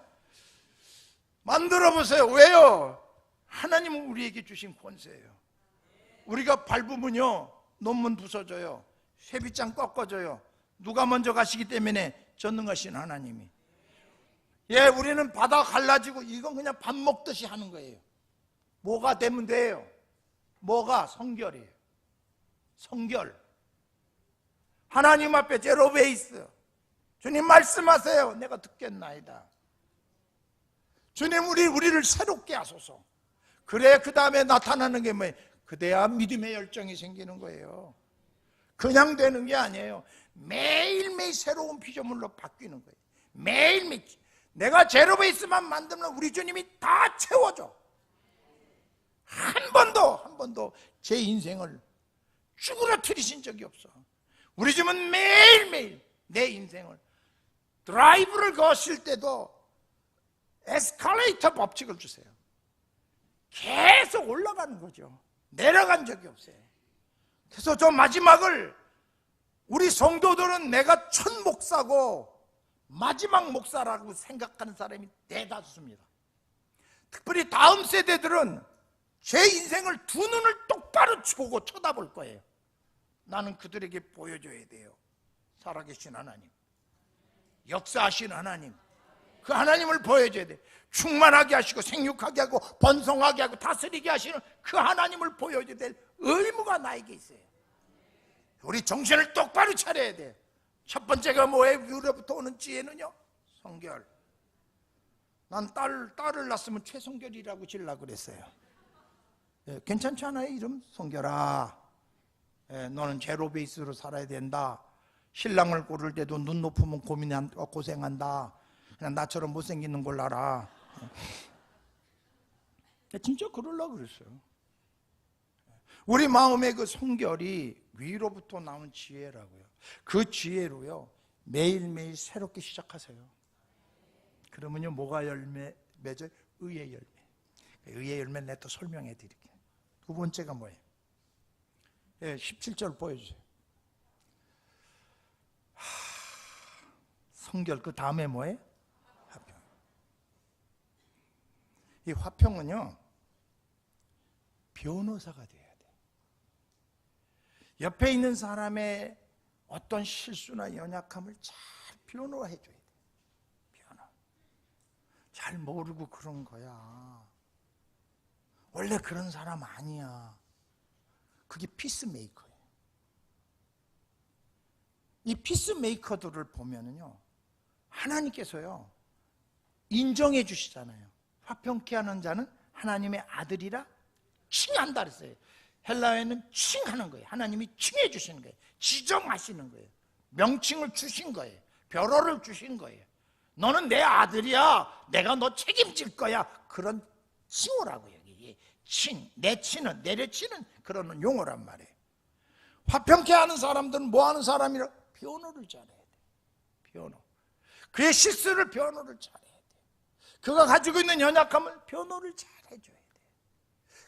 만들어 보세요. 왜요? 하나님은 우리에게 주신 권세예요. 우리가 밟으면요 논문 부서져요. 쇠빗장 꺾어져요. 누가 먼저 가시기 때문에 전능하신 하나님이. 예, 우리는 바다 갈라지고 이건 그냥 밥 먹듯이 하는 거예요. 뭐가 되면 돼요? 뭐가? 성결이에요. 성결. 하나님 앞에 제로 베이스. 주님 말씀하세요. 내가 듣겠나이다. 주님, 우리를 새롭게 하소서. 그래, 그 다음에 나타나는 게 뭐예요? 그래야 믿음의 열정이 생기는 거예요. 그냥 되는 게 아니에요. 매일매일 새로운 피조물로 바뀌는 거예요. 매일매일. 내가 제로베이스만 만들면 우리 주님이 다 채워줘. 한 번도 제 인생을 쭈그러뜨리신 적이 없어. 우리 주님은 매일매일 내 인생을, 드라이브를 거실 때도 에스컬레이터 법칙을 주세요. 계속 올라가는 거죠. 내려간 적이 없어요. 그래서 저 마지막을 우리 성도들은 내가 첫 목사고 마지막 목사라고 생각하는 사람이 대다수입니다. 특별히 다음 세대들은 제 인생을 두 눈을 똑바로 보고 쳐다볼 거예요. 나는 그들에게 보여줘야 돼요. 살아계신 하나님, 역사하신 하나님, 그 하나님을 보여줘야 돼. 충만하게 하시고 생육하게 하고 번성하게 하고 다스리게 하시는 그 하나님을 보여줘야 될 의무가 나에게 있어요. 우리 정신을 똑바로 차려야 돼. 첫 번째가 뭐예요? 위로부터 오는 지혜는요? 성결. 난 딸을 낳았으면 최성결이라고 지으려고 그랬어요. 예, 괜찮지 않아요? 이름? 성결아. 예, 너는 제로 베이스로 살아야 된다. 신랑을 고를 때도 눈 높으면 고생한다. 그냥 나처럼 못생기는 걸 골라라. 진짜 그러려고 그랬어요. 우리 마음의 그 성결이 위로부터 나온 지혜라고요. 그 지혜로요, 매일매일 새롭게 시작하세요. 그러면요, 뭐가 열매 맺어요? 의의 열매. 의의 열매 내가 또 설명해 드릴게요. 두 번째가 뭐예요? 예, 17절 보여주세요. 성결, 그 다음에 뭐예요? 화평. 이 화평은요, 변호사가 돼야 돼. 옆에 있는 사람의 어떤 실수나 연약함을 잘 변호해 줘야 돼. 변호. 잘 모르고 그런 거야. 원래 그런 사람 아니야. 그게 피스메이커예요. 이 피스메이커들을 보면은요, 하나님께서요 인정해 주시잖아요. 화평케 하는 자는 하나님의 아들이라 칭한다 그랬어요. 헬라어에는 칭하는 거예요. 하나님이 칭해 주시는 거예요. 지정하시는 거예요. 명칭을 주신 거예요. 별호를 주신 거예요. 너는 내 아들이야. 내가 너 책임질 거야. 그런 칭호라고요. 이게 칭, 내치는, 내려치는 그런 용어란 말이에요. 화평케 하는 사람들은 뭐 하는 사람이라? 변호를 잘해야 돼. 변호. 그의 실수를 변호를 잘해야 돼. 그가 가지고 있는 연약함을 변호를 잘해줘야 돼.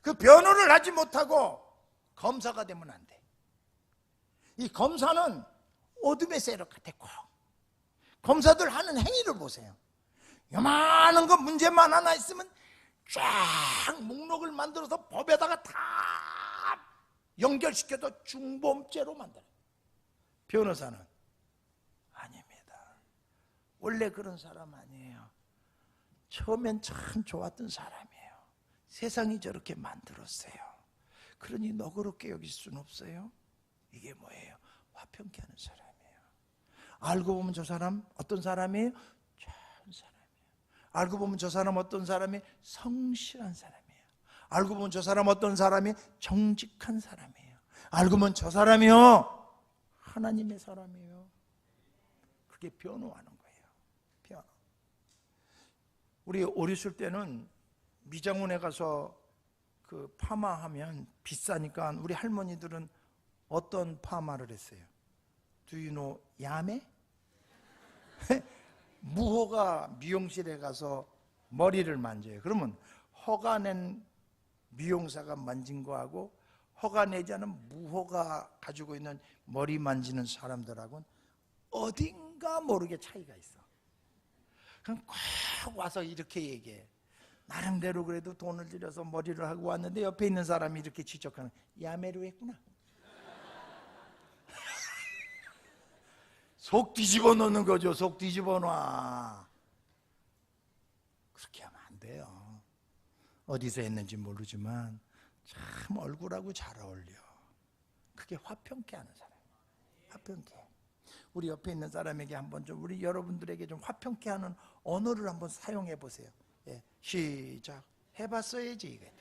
그 변호를 하지 못하고 검사가 되면 안 돼. 이 검사는 어둠의 세력 같아. 검사들 하는 행위를 보세요. 요만한 거 문제만 하나 있으면 쫙 목록을 만들어서 법에다가 다 연결시켜서 중범죄로 만들어요. 변호사는 아닙니다. 원래 그런 사람 아니에요. 처음엔 참 좋았던 사람이에요. 세상이 저렇게 만들었어요. 그러니 너그럽게 여길 수는 없어요. 이게 뭐예요? 화평케 하는 사람이에요. 알고 보면 저 사람 어떤 사람이에요? 좋은 사람이에요. 알고 보면 저 사람 어떤 사람이 성실한 사람이에요. 알고 보면 저 사람 어떤 사람이 정직한 사람이에요. 알고 보면 저 사람이요 하나님의 사람이에요. 그게 변호하는 거예요. 변호. 우리 어렸을 때는 미장원에 가서 그 파마하면 비싸니까 우리 할머니들은 어떤 파마를 했어요? Do you know 야매? 무허가 미용실에 가서 머리를 만져요. 그러면 허가 낸 미용사가 만진 거하고 허가 내지 않은 무허가 가지고 있는 머리 만지는 사람들하고는 어딘가 모르게 차이가 있어. 그럼 꼭 와서 이렇게 얘기해. 나름대로 그래도 돈을 들여서 머리를 하고 왔는데 옆에 있는 사람이 이렇게 지적하는, 야매로 했구나. 속 뒤집어 놓는 거죠. 속 뒤집어 놔. 그렇게 하면 안 돼요. 어디서 했는지 모르지만 참 얼굴하고 잘 어울려. 그게 화평케 하는 사람. 화평케. 우리 옆에 있는 사람에게 한번 좀, 우리 여러분들에게 좀 화평케 하는 언어를 한번 사용해 보세요. 예. 시작. 해봤어야지 이게.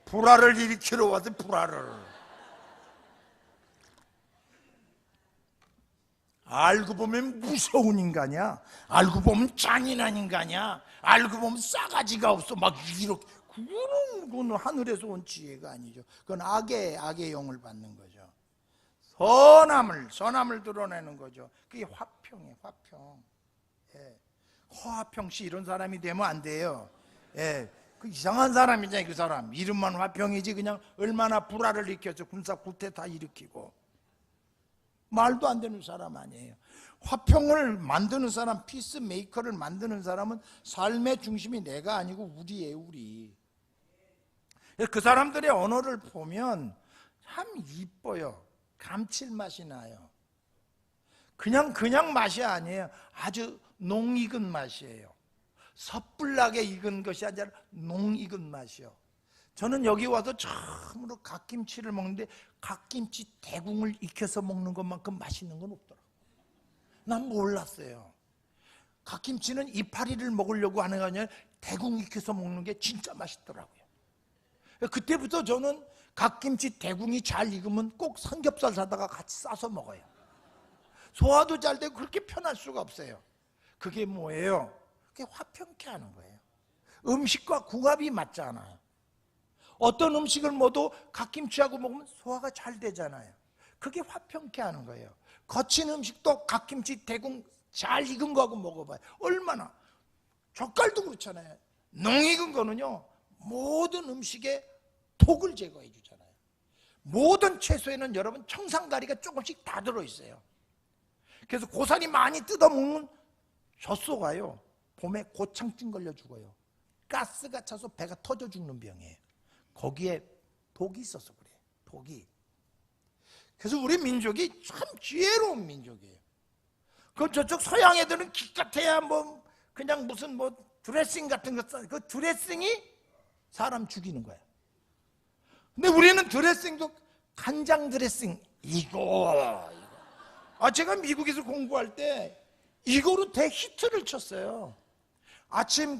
불화를 일으키러 와서 불화를. 알고 보면 무서운 인간이야. 알고 보면 잔인한 인간이야. 알고 보면 싸가지가 없어. 막 이렇게. 그건 하늘에서 온 지혜가 아니죠. 그건 악의 영을 받는 거죠. 선함을 드러내는 거죠. 그게 화평이에요. 화평. 예. 허화평 씨 이런 사람이 되면 안 돼요. 예. 그 이상한 사람이잖아요. 그 사람 이름만 화평이지 그냥 얼마나 불화를 일으켜서 군사 구태 다 일으키고 말도 안 되는 사람 아니에요. 화평을 만드는 사람, 피스메이커를 만드는 사람은 삶의 중심이 내가 아니고 우리예요. 우리. 그 사람들의 언어를 보면 참 이뻐요. 감칠맛이 나요. 그냥 맛이 아니에요. 아주 농익은 맛이에요. 섣불나게 익은 것이 아니라 농익은 맛이요. 저는 여기 와서 처음으로 갓김치를 먹는데 갓김치 대궁을 익혀서 먹는 것만큼 맛있는 건 없더라고요. 난 몰랐어요. 갓김치는 이파리를 먹으려고 하는 게 아니라 대궁 익혀서 먹는 게 진짜 맛있더라고요. 그때부터 저는 갓김치 대궁이 잘 익으면 꼭 삼겹살 사다가 같이 싸서 먹어요. 소화도 잘 되고 그렇게 편할 수가 없어요. 그게 뭐예요? 그게 화평케 하는 거예요. 음식과 궁합이 맞잖아요. 어떤 음식을 먹어도 갓김치하고 먹으면 소화가 잘 되잖아요. 그게 화평케 하는 거예요. 거친 음식도 갓김치 대궁 잘 익은 거하고 먹어봐요. 얼마나. 젓갈도 그렇잖아요. 농익은 거는요 모든 음식에 독을 제거해 주잖아요. 모든 채소에는 여러분 청산가리가 조금씩 다 들어있어요. 그래서 고사리 많이 뜯어먹는 젖소가요 봄에 고창증 걸려 죽어요. 가스가 차서 배가 터져 죽는 병이에요. 거기에 독이 있어서 그래요. 독이. 그래서 우리 민족이 참 지혜로운 민족이에요. 그럼 저쪽 서양 애들은 기껏해야 뭐 그냥 무슨 뭐 드레싱 같은 거 그 드레싱이 사람 죽이는 거야. 근데 우리는 드레싱도 간장 드레싱 이거. 제가 미국에서 공부할 때 이거로 대히트를 쳤어요. 아침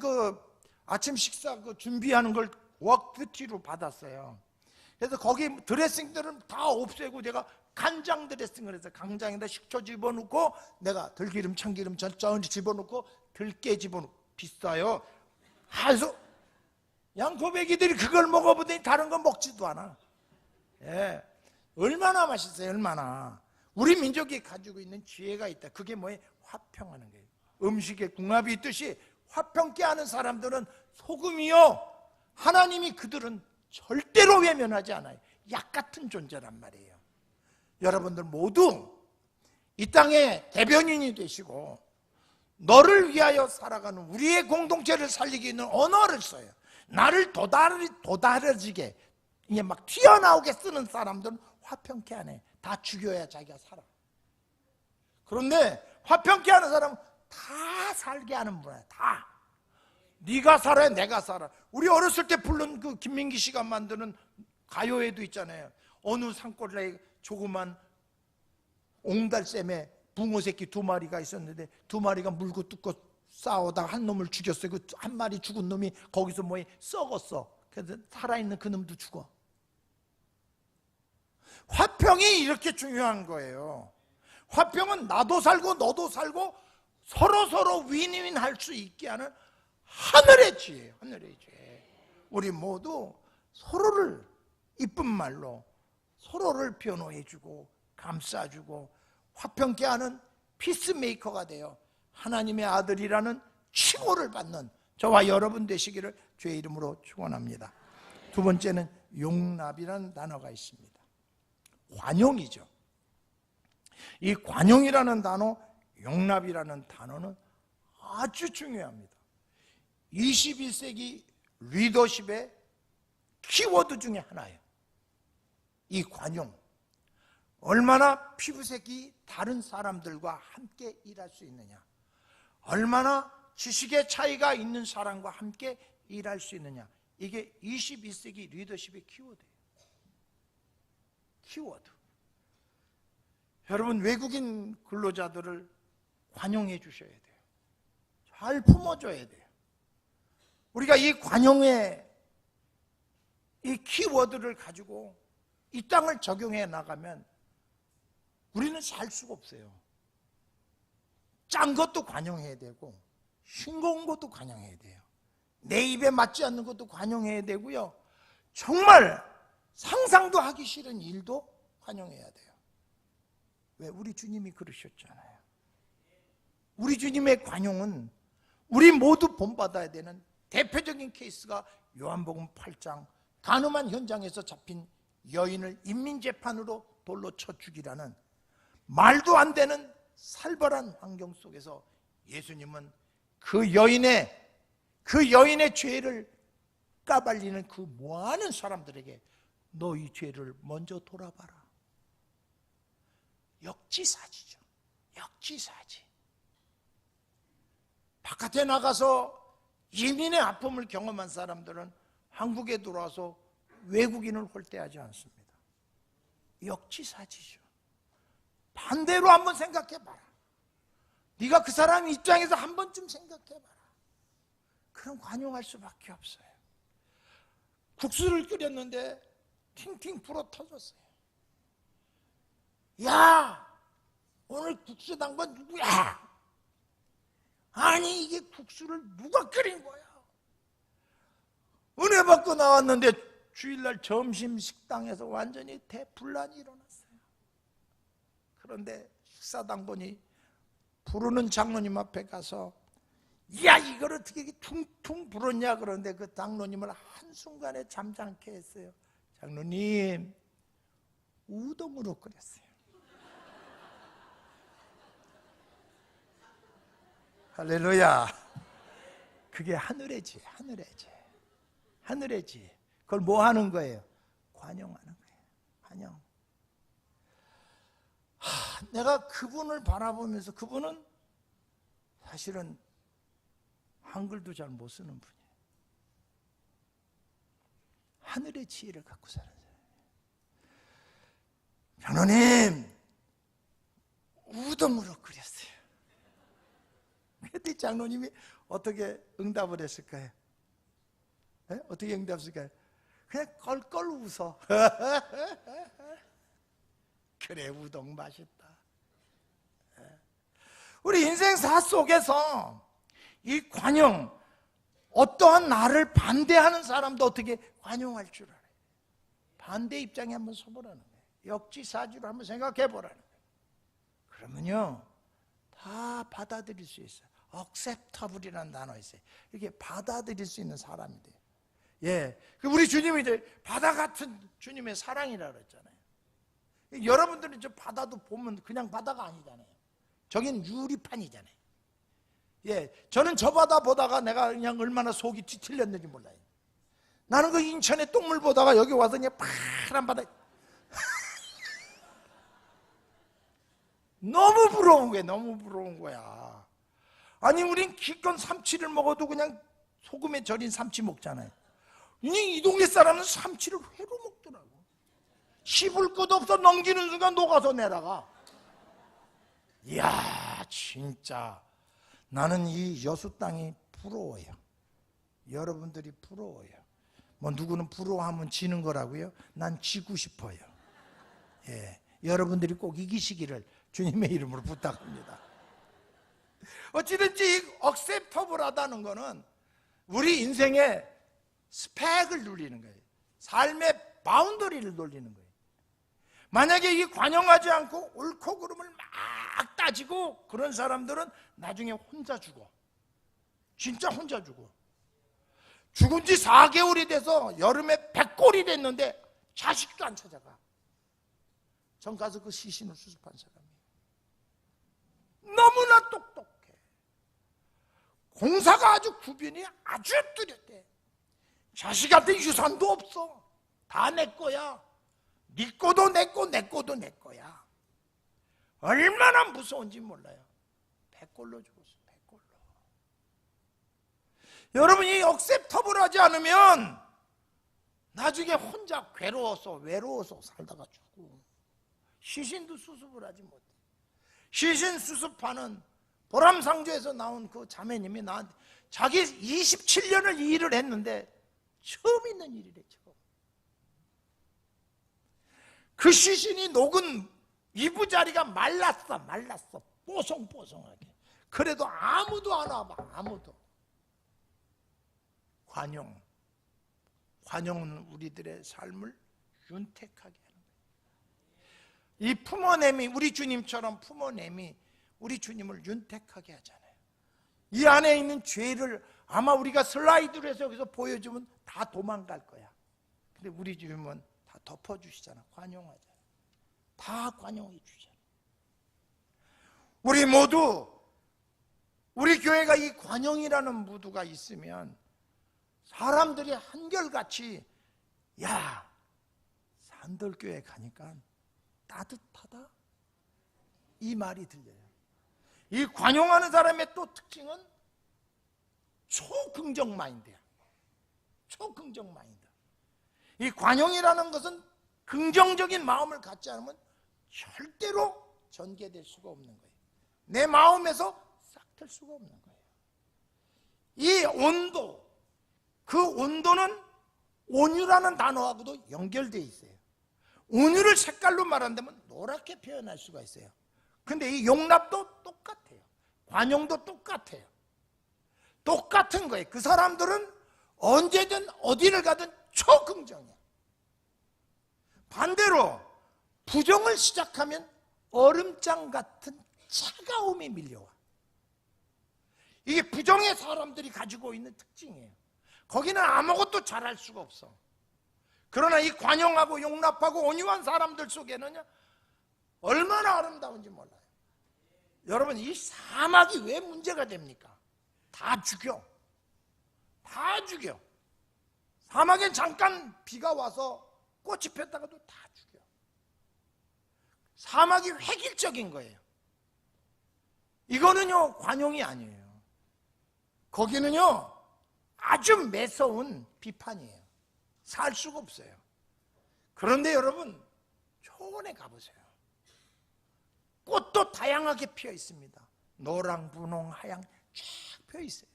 식사 준비하는 걸 워크티로 받았어요. 그래서 거기 드레싱들은 다 없애고 내가 간장 드레싱을 해서 간장에다 식초 집어넣고 내가 들기름, 참기름, 전ጫ 집어넣고 들깨 집어넣고 비싸요. 그래서 양포배기들이 그걸 먹어보더니 다른 거 먹지도 않아. 예, 얼마나 맛있어요. 얼마나. 우리 민족이 가지고 있는 지혜가 있다. 그게 뭐예요? 화평하는 거예요. 음식에 궁합이 있듯이 화평케 하는 사람들은 소금이요 하나님이 그들은 절대로 외면하지 않아요. 약 같은 존재란 말이에요. 여러분들 모두 이 땅의 대변인이 되시고 너를 위하여 살아가는 우리의 공동체를 살리기 있는 언어를 써요. 나를 도다르지게 이게 막 튀어나오게 쓰는 사람들은 화평케 하네. 다 죽여야 자기가 살아. 그런데 화평케 하는 사람은 다 살게 하는 분이야. 다. 네가 살아, 내가 살아. 우리 어렸을 때 부른 그 김민기 씨가 만드는 가요에도 있잖아요. 어느 산골에 조그만 옹달샘에 붕어 새끼 2마리가 있었는데 2마리가 물고 뜯고 싸우다가 한 놈을 죽였어요. 그 한 마리 죽은 놈이 거기서 썩었어. 그래서 살아있는 그 놈도 죽어. 화평이 이렇게 중요한 거예요. 화평은 나도 살고 너도 살고 서로 윈윈 할 수 있게 하는 하늘의 지혜예요. 하늘의 지혜. 우리 모두 서로를 이쁜 말로 서로를 변호해주고 감싸주고 화평케 하는 피스메이커가 되어 하나님의 아들이라는 칭호를 받는 저와 여러분 되시기를 주의 이름으로 축원합니다. 두 번째는 용납이라는 단어가 있습니다. 관용이죠. 이 관용이라는 단어, 용납이라는 단어는 아주 중요합니다. 21세기 리더십의 키워드 중에 하나예요. 이 관용. 얼마나 피부색이 다른 사람들과 함께 일할 수 있느냐, 얼마나 지식의 차이가 있는 사람과 함께 일할 수 있느냐, 이게 21세기 리더십의 키워드예요. 키워드. 여러분, 외국인 근로자들을 관용해 주셔야 돼요. 잘 품어줘야 돼요. 우리가 이 관용의 이 키워드를 가지고 이 땅을 적용해 나가면 우리는 살 수가 없어요. 짠 것도 관용해야 되고 싱거운 것도 관용해야 돼요. 내 입에 맞지 않는 것도 관용해야 되고요, 정말 상상도 하기 싫은 일도 관용해야 돼요. 왜? 우리 주님이 그러셨잖아요. 우리 주님의 관용은 우리 모두 본받아야 되는 대표적인 케이스가 요한복음 8장 간음한 현장에서 잡힌 여인을 인민재판으로 돌로 쳐 죽이라는 말도 안 되는 살벌한 환경 속에서 예수님은 그 여인의 죄를 까발리는 그 많은 사람들에게 너 이 죄를 먼저 돌아봐라. 역지사지죠. 역지사지. 바깥에 나가서 이민의 아픔을 경험한 사람들은 한국에 들어와서 외국인을 홀대하지 않습니다. 역지사지죠. 반대로 한번 생각해봐라. 네가 그 사람 입장에서 한 번쯤 생각해봐라. 그럼 관용할 수밖에 없어요. 국수를 끓였는데 팅팅 불어 터졌어요. 야, 오늘 국수 당번 누구야? 아니, 이게 국수를 누가 끓인 거야? 은혜 받고 나왔는데 주일날 점심 식당에서 완전히 대분란이 일어났어요. 그런데 식사당번이 부르는 장로님 앞에 가서 야, 이걸 어떻게 이렇게 퉁퉁 불었냐 그러는데 그 장로님을 한순간에 잠잠케 했어요. 장로님, 우동으로 끓였어요. 할렐루야. 그게 하늘의 지, 하늘의 지, 하늘의 지. 그걸 뭐 하는 거예요? 관용하는 거예요. 관용. 내가 그분을 바라보면서, 그분은 사실은 한글도 잘 못 쓰는 분이에요. 하늘의 지혜를 갖고 사는 사람이에요. 장로님, 우동으로 끓였어요. 그때 장로님이 어떻게 응답을 했을까요? 네? 어떻게 응답했을까요? 그냥 껄껄 웃어. 그래, 우동 맛있다. 우리 인생사 속에서 이 관용, 어떠한 나를 반대하는 사람도 어떻게 관용할 줄 알아요. 반대 입장에 한번 서보라는 거예요. 역지사지로 한번 생각해 보라는 거예요. 그러면요, 다 받아들일 수 있어요. acceptable이라는 단어 있어요. 이렇게 받아들일 수 있는 사람이 돼요. 예, 우리 주님이 이제 바다 같은 주님의 사랑이라 그랬잖아요. 여러분들은 저 바다도 보면 그냥 바다가 아니잖아요. 저긴 유리판이잖아요. 예, 저는 저 바다 보다가 내가 그냥 얼마나 속이 뒤틀렸는지 몰라요. 나는 그 인천의 똥물 보다가 여기 와서 그냥 파란 바다 너무 부러운 거야. 너무 부러운 거야. 아니, 우린 기껏 삼치를 먹어도 그냥 소금에 절인 삼치 먹잖아요. 이 동네 사람은 삼치를 회로 먹더라고. 씹을 것 없어 넘기는 순간 녹아서 내다가. 이야, 진짜 나는 이 여수 땅이 부러워요. 여러분들이 부러워요. 뭐 누구는 부러워하면 지는 거라고요? 난 지고 싶어요. 예, 여러분들이 꼭 이기시기를 주님의 이름으로 부탁합니다. 어찌든지 억셉터블하다는 거는 우리 인생의 스펙을 누리는 거예요. 삶의 바운더리를 놀리는 거예요. 만약에 이 관용하지 않고 옳고 그름을 막 따지고 그런 사람들은 나중에 혼자 죽어. 진짜 혼자 죽어. 죽은 지 4개월이 돼서 여름에 100골이 됐는데 자식도 안 찾아가. 전 가서 그 시신을 수습한 사람이에요. 너무나 똑똑해. 공사가 아주 구변이 아주 뚜렷해. 자식한테 유산도 없어. 다 내 거야. 네 거도 내 거, 내 거도 내 거야. 얼마나 무서운지 몰라요. 100골로 죽었어. 100골로. 여러분이 억셉터블하지 않으면 나중에 혼자 괴로워서 외로워서 살다가 죽고 시신도 수습을 하지 못해. 시신 수습하는 보람상조에서 나온 그 자매님이 나한테 자기 27년을 이 일을 했는데 처음 있는 일이래. 처음. 그 시신이 녹은 이부자리가 말랐어. 뽀송뽀송하게. 그래도 아무도 안 와봐. 아무도. 관용은 우리들의 삶을 윤택하게 하는 거예요. 이 품어냄이, 우리 주님처럼 품어냄이 우리 주님을 윤택하게 하잖아요. 이 안에 있는 죄를 아마 우리가 슬라이드로 해서 여기서 보여주면 다 도망갈 거야. 근데 우리 주님은 다 덮어주시잖아. 관용하잖아. 다 관용해 주잖아. 우리 모두, 우리 교회가 이 관용이라는 무드가 있으면 사람들이 한결같이, 야, 산돌교회 가니까 따뜻하다, 이 말이 들려요. 이 관용하는 사람의 또 특징은 초긍정 마인드야. 초긍정 마인드. 이 관용이라는 것은 긍정적인 마음을 갖지 않으면 절대로 전개될 수가 없는 거예요. 내 마음에서 싹틀 수가 없는 거예요. 이 온도, 그 온도는 온유라는 단어하고도 연결되어 있어요. 온유를 색깔로 말한다면 노랗게 표현할 수가 있어요. 근데 이 용납도 똑같아요. 관용도 똑같아요. 똑같은 거예요. 그 사람들은 언제든 어디를 가든 초긍정이야. 반대로 부정을 시작하면 얼음장 같은 차가움이 밀려와. 이게 부정의 사람들이 가지고 있는 특징이에요. 거기는 아무것도 잘할 수가 없어. 그러나 이 관용하고 용납하고 온유한 사람들 속에는요, 얼마나 아름다운지 몰라요. 여러분, 이 사막이 왜 문제가 됩니까? 다 죽여. 다 죽여. 사막엔 잠깐 비가 와서 꽃이 폈다가도 다 죽여. 사막이 획일적인 거예요. 이거는요, 관용이 아니에요. 거기는요, 아주 매서운 비판이에요. 살 수가 없어요. 그런데 여러분, 초원에 가보세요. 꽃도 다양하게 피어 있습니다. 노랑, 분홍, 하양 쫙 피어 있어요.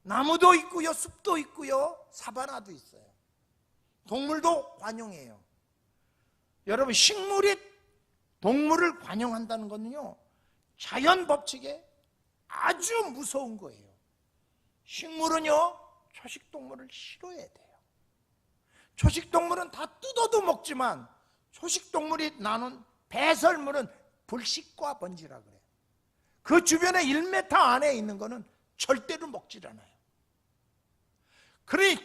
나무도 있고요, 숲도 있고요, 사바나도 있어요. 동물도 관용해요. 여러분, 식물이 동물을 관용한다는 것은요, 자연 법칙에 아주 무서운 거예요. 식물은요, 초식동물을 싫어해야 돼요. 초식동물은 다 뜯어도 먹지만 초식동물이 나눈 배설물은 불식과 번지라 그래요. 그 주변에 1m 안에 있는 거는 절대로 먹질 않아요. 그러니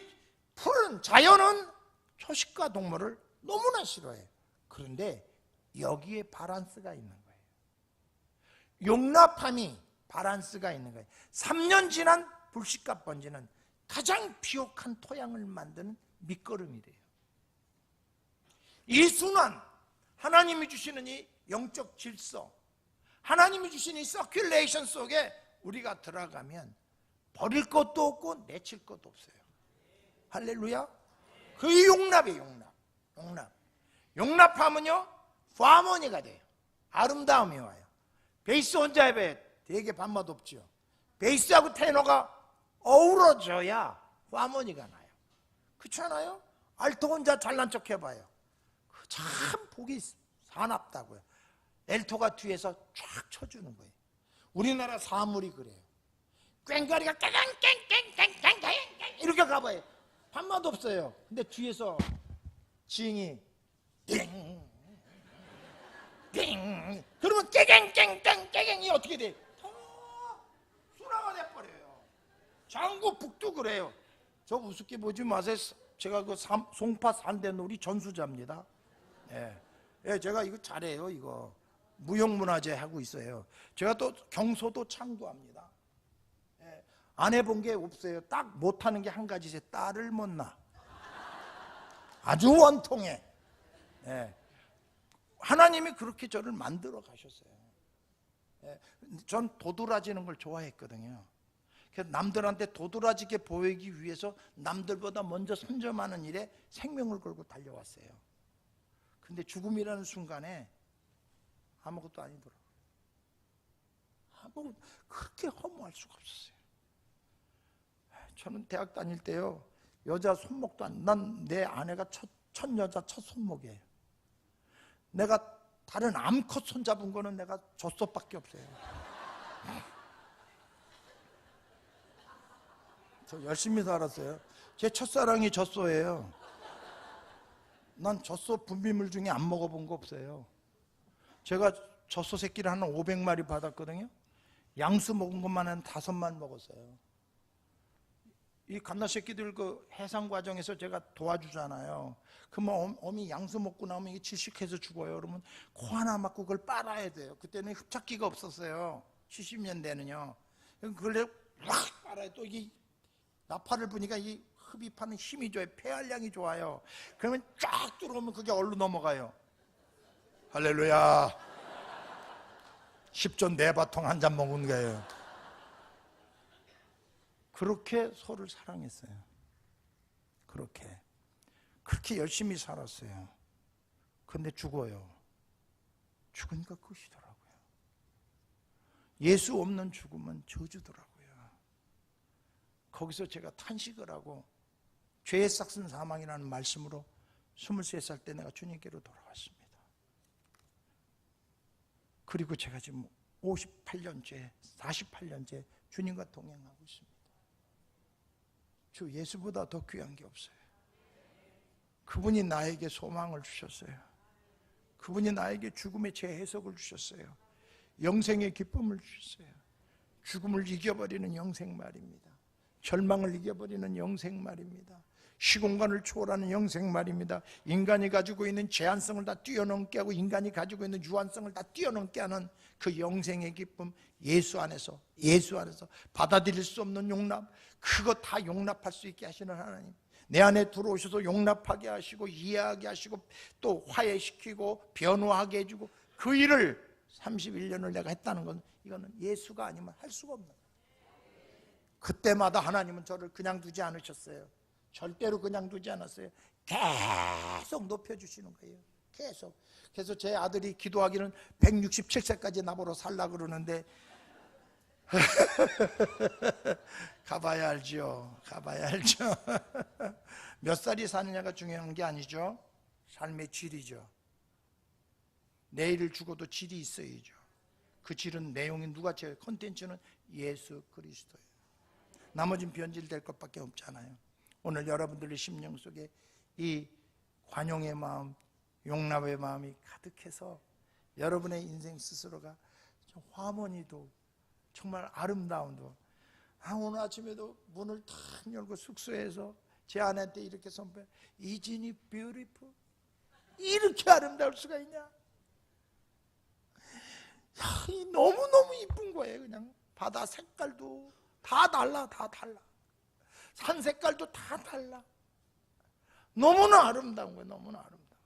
풀은, 자연은 초식과 동물을 너무나 싫어해요. 그런데 여기에 바란스가 있는 거예요. 용납함이 바란스가 있는 거예요. 3년 지난 불식과 번지는 가장 비옥한 토양을 만드는 밑거름이 돼요. 이 순환, 하나님이 주시는 이 영적 질서, 하나님이 주신 이 서큘레이션 속에 우리가 들어가면 버릴 것도 없고 내칠 것도 없어요. 할렐루야. 그 용납이에요. 용납하면요, 파모니가 돼요. 아름다움이 와요. 베이스 혼자 해봐요. 되게 밥맛 없죠. 베이스하고 테너가 어우러져야 파모니가 나요. 그렇지 않아요? 알토 혼자 잘난 척 해봐요. 참 보기 사납다고요. 엘토가 뒤에서 쫙 쳐주는 거예요. 우리나라 사물이 그래요. 꽹과리가 깽깽깽깽깽깽 이렇게 가봐요. 밥맛 없어요. 근데 뒤에서 지잉이 띵 띵 그러면 깨갱깽깽깽이 어떻게 돼? 다 순화가 돼버려요. 장구북도 그래요. 저 우습게 보지 마세요. 제가 그 송파 산대놀이 전수자입니다. 예, 제가 이거 잘해요. 이거 무형문화재 하고 있어요. 제가 또 경소도 창조합니다. 예, 안 해본 게 없어요. 딱 못하는 게 한 가지 있어요. 딸을 못 낳아. 아주 원통해. 예, 하나님이 그렇게 저를 만들어 가셨어요. 예, 전 도드라지는 걸 좋아했거든요. 그래서 남들한테 도드라지게 보이기 위해서 남들보다 먼저 선점하는 일에 생명을 걸고 달려왔어요. 근데 죽음이라는 순간에 아무것도 아니더라고요. 아무것도, 그렇게 허무할 수가 없었어요. 저는 대학 다닐 때요, 여자 손목도 난 내 아내가 첫 여자 첫 손목이에요. 내가 다른 암컷 손잡은 거는 내가 젖소밖에 없어요. 저 열심히 살았어요. 제 첫사랑이 젖소예요. 난 젖소 분비물 중에 안 먹어본 거 없어요. 제가 젖소 새끼를 한 500마리 받았거든요. 양수 먹은 것만 한 5만 먹었어요. 이 갓나 새끼들 그 해상 과정에서 제가 도와주잖아요. 그러면 어미 양수 먹고 나오면 이게 질식해서 죽어요. 그러면 코 하나 맞고 그걸 빨아야 돼요. 그때는 흡착기가 없었어요. 70년대는요. 그걸 확 빨아요. 또 이게 나팔을 부니까 이 흡입하는 힘이 좋아요. 폐활량이 좋아요. 그러면 쫙 들어오면 그게 얼로 넘어가요. 할렐루야. 10전 4바통 한 잔 먹은 거예요. 그렇게 서로를 사랑했어요. 그렇게 열심히 살았어요. 근데 죽어요. 죽으니까 끝이더라고요. 예수 없는 죽음은 저주더라고요. 거기서 제가 탄식을 하고 죄의 싹슨 사망이라는 말씀으로 23살 때 내가 주님께로 돌아왔습니다. 그리고 제가 지금 58년째 48년째 주님과 동행하고 있습니다. 주 예수보다 더 귀한 게 없어요. 그분이 나에게 소망을 주셨어요. 그분이 나에게 죽음의 재해석을 주셨어요. 영생의 기쁨을 주셨어요. 죽음을 이겨버리는 영생 말입니다. 절망을 이겨버리는 영생 말입니다. 시공간을 초월하는 영생 말입니다. 인간이 가지고 있는 제한성을 다 뛰어넘게 하고 인간이 가지고 있는 유한성을 다 뛰어넘게 하는 그 영생의 기쁨, 예수 안에서 받아들일 수 없는 용납, 그거 다 용납할 수 있게 하시는 하나님, 내 안에 들어오셔서 용납하게 하시고 이해하게 하시고 또 화해시키고 변화하게 해주고, 그 일을 31년을 내가 했다는 건 이거는 예수가 아니면 할 수가 없는 거예요. 그때마다 하나님은 저를 그냥 두지 않으셨어요. 절대로 그냥 두지 않았어요. 계속 높여주시는 거예요. 계속. 그래서 제 아들이 기도하기는 167세까지 나보러 살라 그러는데 가봐야 알죠. 몇 살이 사느냐가 중요한 게 아니죠. 삶의 질이죠. 내일을 죽어도 질이 있어야죠. 그 질은 내용이 누가 제일 컨텐츠는 예수 그리스도예요. 나머진 변질될 것밖에 없잖아요. 오늘 여러분들의 심령 속에 이 관용의 마음, 용납의 마음이 가득해서 여러분의 인생 스스로가 좀 화목이도 정말 아름다움도, 오늘 아침에도 문을 탁 열고 숙소에서 제 아내한테 이렇게 선포해, 이진이 beautiful, 이렇게 아름다울 수가 있냐? 너무너무 이쁜 거예요. 그냥 바다 색깔도 다 달라. 산 색깔도 다 달라. 너무나 아름다운 거예요. 너무나 아름다워.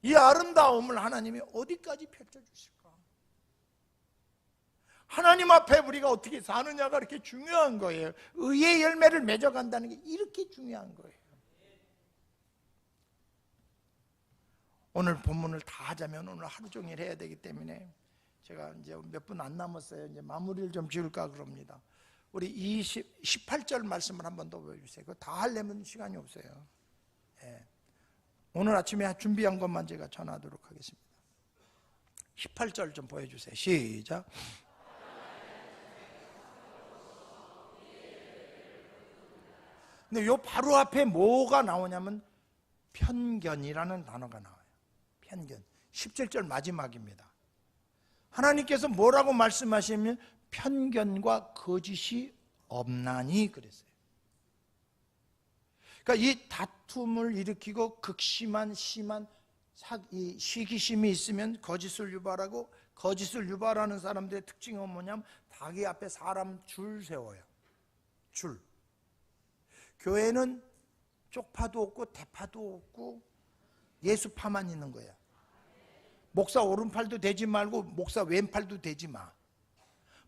이 아름다움을 하나님이 어디까지 펼쳐주실까? 하나님 앞에 우리가 어떻게 사느냐가 이렇게 중요한 거예요. 의의 열매를 맺어간다는 게 이렇게 중요한 거예요. 오늘 본문을 다 하자면 오늘 하루 종일 해야 되기 때문에 제가 이제 몇 분 안 남았어요. 이제 마무리를 좀 지을까 그럽니다. 우리 18절 말씀을 한번 더 보여주세요. 그거 다 하려면 시간이 없어요. 예. 오늘 아침에 준비한 것만 제가 전하도록 하겠습니다. 18절 좀 보여주세요. 시작. 근데 요 바로 앞에 뭐가 나오냐면 편견이라는 단어가 나와요. 편견. 17절 마지막입니다. 하나님께서 뭐라고 말씀하시면 편견과 거짓이 없나니 그랬어요. 그러니까 이 다툼을 일으키고 극심한 심한 시기심이 있으면 거짓을 유발하고, 거짓을 유발하는 사람들의 특징은 뭐냐면 자기 앞에 사람 줄 세워요. 줄. 교회는 쪽파도 없고 대파도 없고 예수파만 있는 거야. 목사 오른팔도 대지 말고 목사 왼팔도 대지 마.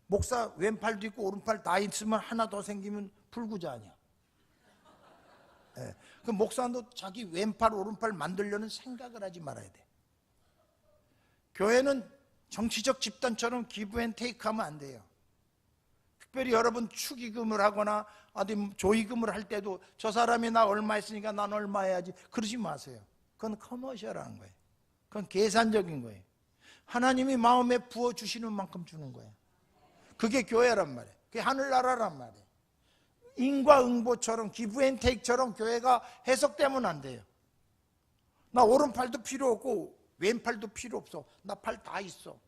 목사 왼팔도 있고 오른팔 다 있으면 하나 더 생기면 불구자 아니야. 예. 그 목사도 자기 왼팔 오른팔 만들려는 생각을 하지 말아야 돼. 교회는 정치적 집단처럼 기브앤테이크 하면 안 돼요. 특별히 여러분 축의금을 하거나 어디 조의금을 할 때도 저 사람이 나 얼마 했으니까 난 얼마 해야지 그러지 마세요. 그건 커머셜한 거예요. 그건 계산적인 거예요. 하나님이 마음에 부어주시는 만큼 주는 거예요. 그게 교회란 말이에요. 그게 하늘나라란 말이에요. 인과응보처럼 기브앤테이크처럼 교회가 해석되면 안 돼요. 나 오른팔도 필요 없고 왼팔도 필요 없어. 나 팔 다 있어.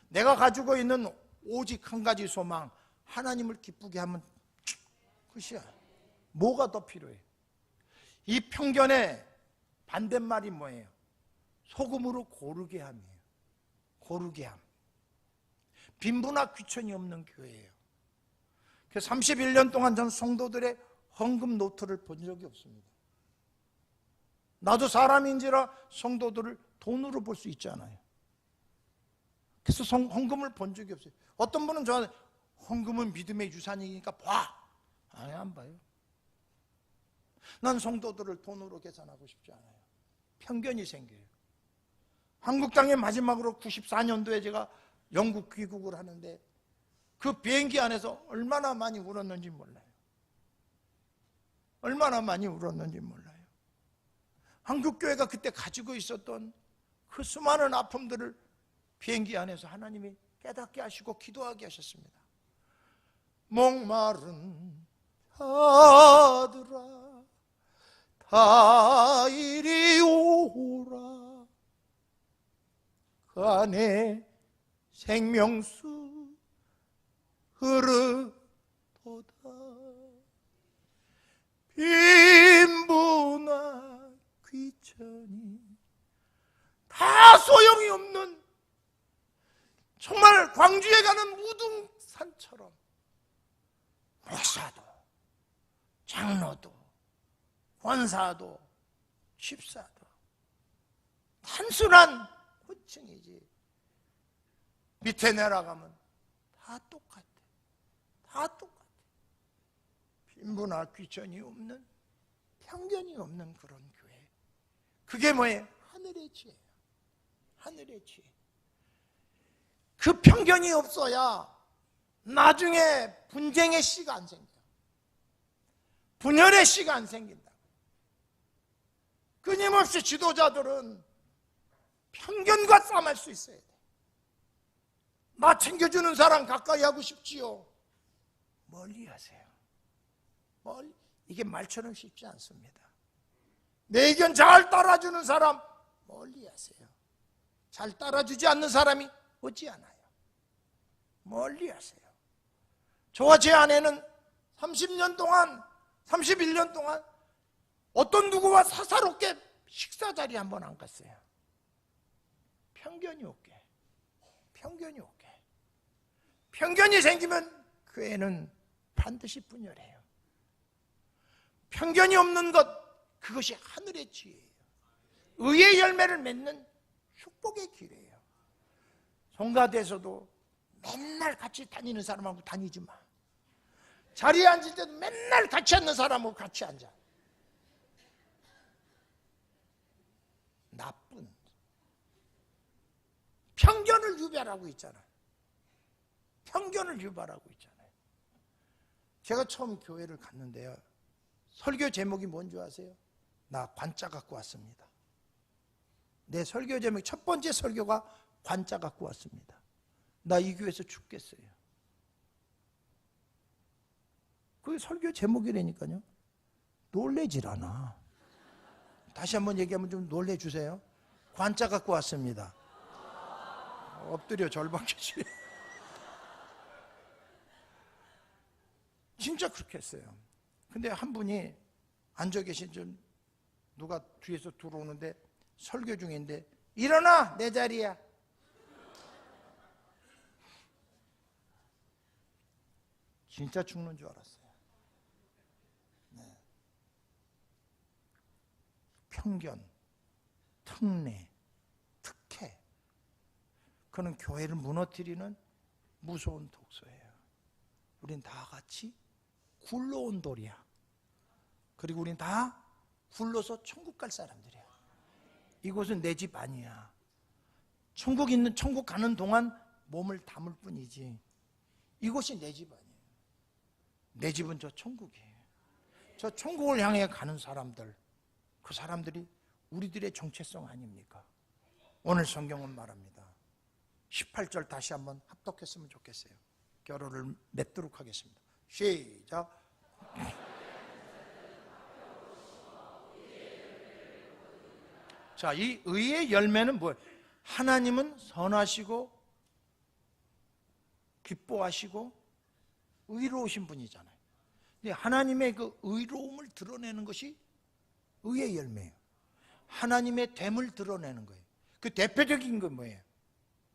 내가 가지고 있는 오직 한 가지 소망, 하나님을 기쁘게 하면 끝이야. 뭐가 더 필요해? 이 편견의 반대말이 뭐예요? 소금으로 고르게 함이에요. 고르게 함. 빈부나 귀천이 없는 교회예요. 그래서 31년 동안 전 성도들의 헌금 노트를 본 적이 없습니다. 나도 사람인지라 성도들을 돈으로 볼 수 있잖아요. 그래서 헌금을 본 적이 없어요. 어떤 분은 저한테 헌금은 믿음의 유산이니까 봐. 아니, 안 봐요. 난 성도들을 돈으로 계산하고 싶지 않아요. 편견이 생겨요. 한국 땅에 마지막으로 94년도에 제가 영국 귀국을 하는데 그 비행기 안에서 얼마나 많이 울었는지 몰라요. 얼마나 많이 울었는지 몰라요. 한국교회가 그때 가지고 있었던 그 수많은 아픔들을 비행기 안에서 하나님이 깨닫게 하시고 기도하게 하셨습니다. 목마른 아들아 다 이리 오라 그 안에 생명수 흐르도다 빈부나 귀천이 다 소용이 없는 정말 광주에 가는 우등산처럼 목사도 장로도 권사도 집사도 단순한 호칭이지 밑에 내려가면 다 똑같아. 다 똑같아. 빈부나 귀천이 없는 편견이 없는 그런 교회. 그게 뭐예요? 하늘의 지혜예요. 하늘의 지혜. 그 편견이 없어야 나중에 분쟁의 씨가 안 생겨요. 분열의 씨가 안 생긴다. 끊임없이 지도자들은 편견과 싸움할 수 있어야 돼. 나 챙겨주는 사람 가까이 하고 싶지요. 멀리 하세요. 멀리. 이게 말처럼 쉽지 않습니다. 내 의견 잘 따라주는 사람 멀리 하세요. 잘 따라주지 않는 사람이 오지 않아요. 멀리 하세요. 저와 제 아내는 30년 동안 31년 동안 어떤 누구와 사사롭게 식사 자리 한 번 안 갔어요. 편견이 없게. 편견이 없게. 편견이 생기면 그 애는 반드시 분열해요. 편견이 없는 것, 그것이 하늘의 지혜예요. 의의 열매를 맺는 축복의 길이에요. 성가대에서도 맨날 같이 다니는 사람하고 다니지 마. 자리에 앉을 때도 맨날 같이 앉는 사람하고 같이 앉아. 나쁜 편견을 유발하고 있잖아요. 편견을 유발하고 있잖아요. 제가 처음 교회를 갔는데요, 설교 제목이 뭔지 아세요? 나 관자 갖고 왔습니다. 내 설교 제목 첫 번째 설교가 관자 갖고 왔습니다. 나 이 교회에서 죽겠어요. 그게 설교 제목이라니까요. 놀래질 않아. 다시 한번 얘기하면 좀 놀래주세요. 관자 갖고 왔습니다. 엎드려 절박해지네. 진짜 그렇게 했어요. 근데 한 분이 앉아 계신 좀 누가 뒤에서 들어오는데 설교 중인데 일어나 내 자리야. 진짜 죽는 줄 알았어요. 네. 편견, 특례, 특혜, 그는 교회를 무너뜨리는 무서운 독소예요. 우린 다 같이 굴러온 돌이야. 그리고 우린 다 굴러서 천국 갈 사람들이야. 이곳은 내 집 아니야. 천국 가는 동안 몸을 담을 뿐이지 이곳이 내 집 아니에요. 내 집은 저 천국이에요. 저 천국을 향해 가는 사람들, 그 사람들이 우리들의 정체성 아닙니까? 오늘 성경은 말합니다. 18절 다시 한번 합독했으면 좋겠어요. 결혼을 맺도록 하겠습니다. 시작. 자, 이 의의 열매는 뭐예요? 하나님은 선하시고 기뻐하시고 의로우신 분이잖아요. 근데 하나님의 그 의로움을 드러내는 것이 의의 열매예요. 하나님의 됨을 드러내는 거예요. 그 대표적인 건 뭐예요?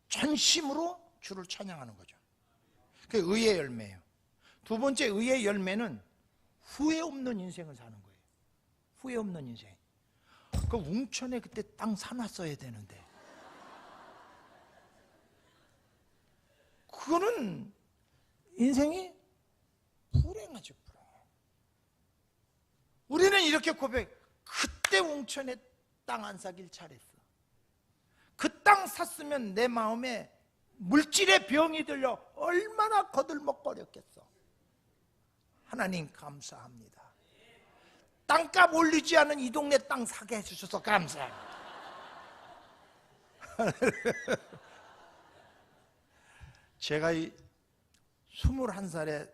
전심으로 주를 찬양하는 거죠. 그게 의의 열매예요. 두 번째 의의 열매는 후회 없는 인생을 사는 거예요. 후회 없는 인생. 그 웅천에 그때 땅 사놨어야 되는데 그거는 인생이 불행하죠. 불행. 우리는 이렇게 고백, 그때 웅천에 땅 안 사길 잘했어. 그 땅 샀으면 내 마음에 물질의 병이 들려 얼마나 거들먹거렸겠어. 하나님 감사합니다. 땅값 올리지 않은 이 동네 땅 사게 해주셔서 감사합니다. 제가 21살에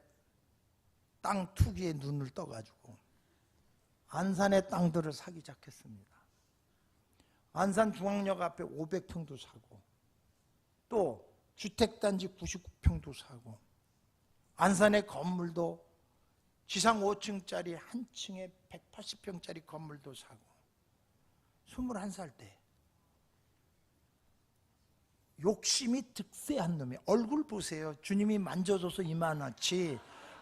땅 투기에 눈을 떠가지고 안산의 땅들을 사기 시작했습니다. 안산 중앙역 앞에 500평도 사고 또 주택단지 99평도 사고 안산의 건물도 지상 5층짜리 한 층에 180평짜리 건물도 사고 21살 때 욕심이 득세한 놈이, 얼굴 보세요. 주님이 만져줘서 이만하지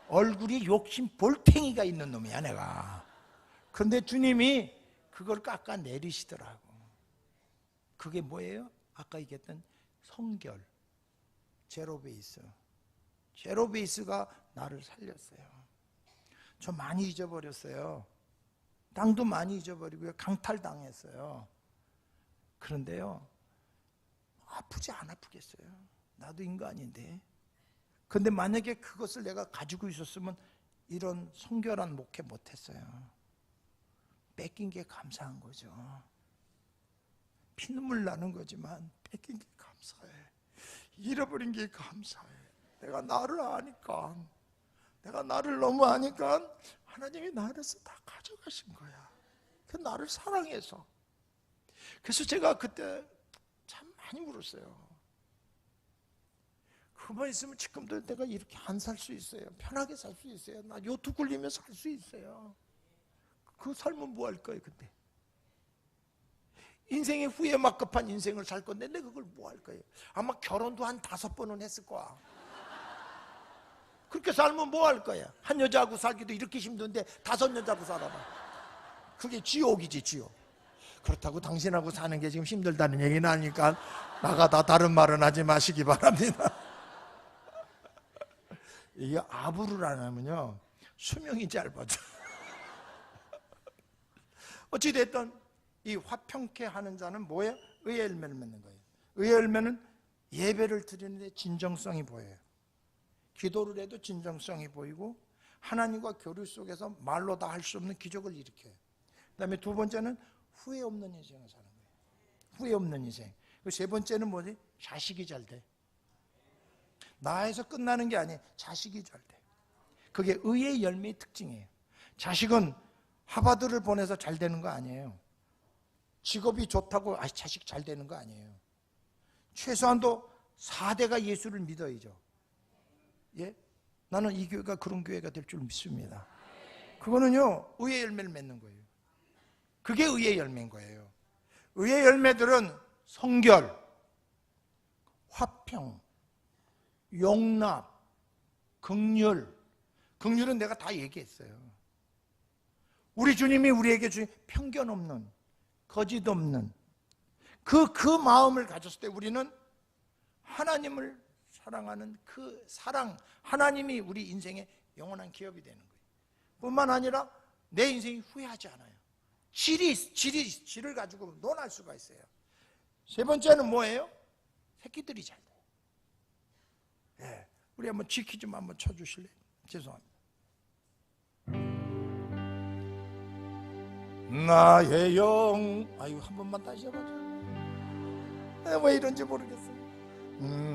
얼굴이 욕심 볼탱이가 있는 놈이야 내가. 그런데 주님이 그걸 깎아내리시더라고. 그게 뭐예요? 아까 얘기했던 성결, 제로베이스. 제로베이스가 나를 살렸어요. 저 많이 잊어버렸어요. 땅도 많이 잊어버리고요. 강탈당했어요. 그런데요, 아프지 안 아프겠어요? 나도 인간인데. 근데 만약에 그것을 내가 가지고 있었으면 이런 성결한 목회 못했어요. 뺏긴 게 감사한 거죠. 피눈물 나는 거지만 뺏긴 게 감사해. 잃어버린 게 감사해. 내가 나를 아니까, 내가 나를 너무 아니까 하나님이 나를서 다 가져가신 거야. 그 나를 사랑해서. 그래서 제가 그때 참 많이 울었어요. 그만 있으면 지금도 내가 이렇게 안 살 수 있어요. 편하게 살 수 있어요. 나 요트 굴리며 살 수 있어요. 그 삶은 뭐 할 거예요 그때? 인생의 후회 막급한 인생을 살 건데 내가 그걸 뭐 할 거예요? 아마 결혼도 한 5번은 했을 거야. 그렇게 살면 뭐 할 거야? 한 여자하고 살기도 이렇게 힘든데 5 여자하고 살아봐. 그게 지옥이지, 지옥. 그렇다고 당신하고 사는 게 지금 힘들다는 얘기는 아니까 나가다 다른 말은 하지 마시기 바랍니다. 이게 아부를 안 하면요 수명이 짧아져. 어찌됐든 이 화평케 하는 자는 뭐예요? 의의 열매를 맺는 거예요. 의의 열매는 예배를 드리는데 진정성이 보여요. 기도를 해도 진정성이 보이고 하나님과 교류 속에서 말로 다 할 수 없는 기적을 일으켜요. 그 다음에 두 번째는 후회 없는 인생을 사는 거예요. 후회 없는 인생. 그 세 번째는 뭐지? 자식이 잘 돼. 나에서 끝나는 게 아니에요. 자식이 잘 돼. 그게 의의 열매의 특징이에요. 자식은 하버드를 보내서 잘 되는 거 아니에요. 직업이 좋다고 자식 잘 되는 거 아니에요. 최소한도 4대가 예수를 믿어야죠. 예? 나는 이 교회가 그런 교회가 될 줄 믿습니다. 그거는요 의의 열매를 맺는 거예요. 그게 의의 열매인 거예요. 의의 열매들은 성결, 화평, 용납, 긍휼. 긍휼은 내가 다 얘기했어요. 우리 주님이 우리에게 주신 편견 없는, 거짓 없는 그 마음을 가졌을 때 우리는 하나님을 사랑하는 그 사랑, 하나님이 우리 인생의 영원한 기업이 되는 거예요. 뿐만 아니라 내 인생이 후회하지 않아요. 질을 가지고 논할 수가 있어요. 세 번째는 뭐예요? 새끼들이 잘 돼요. 예, 우리 한번 지키 좀 한번 쳐주실래요? 죄송합니다. 나의 영, 아유, 한 번만 다시 해보죠. 왜 이런지 모르겠어요.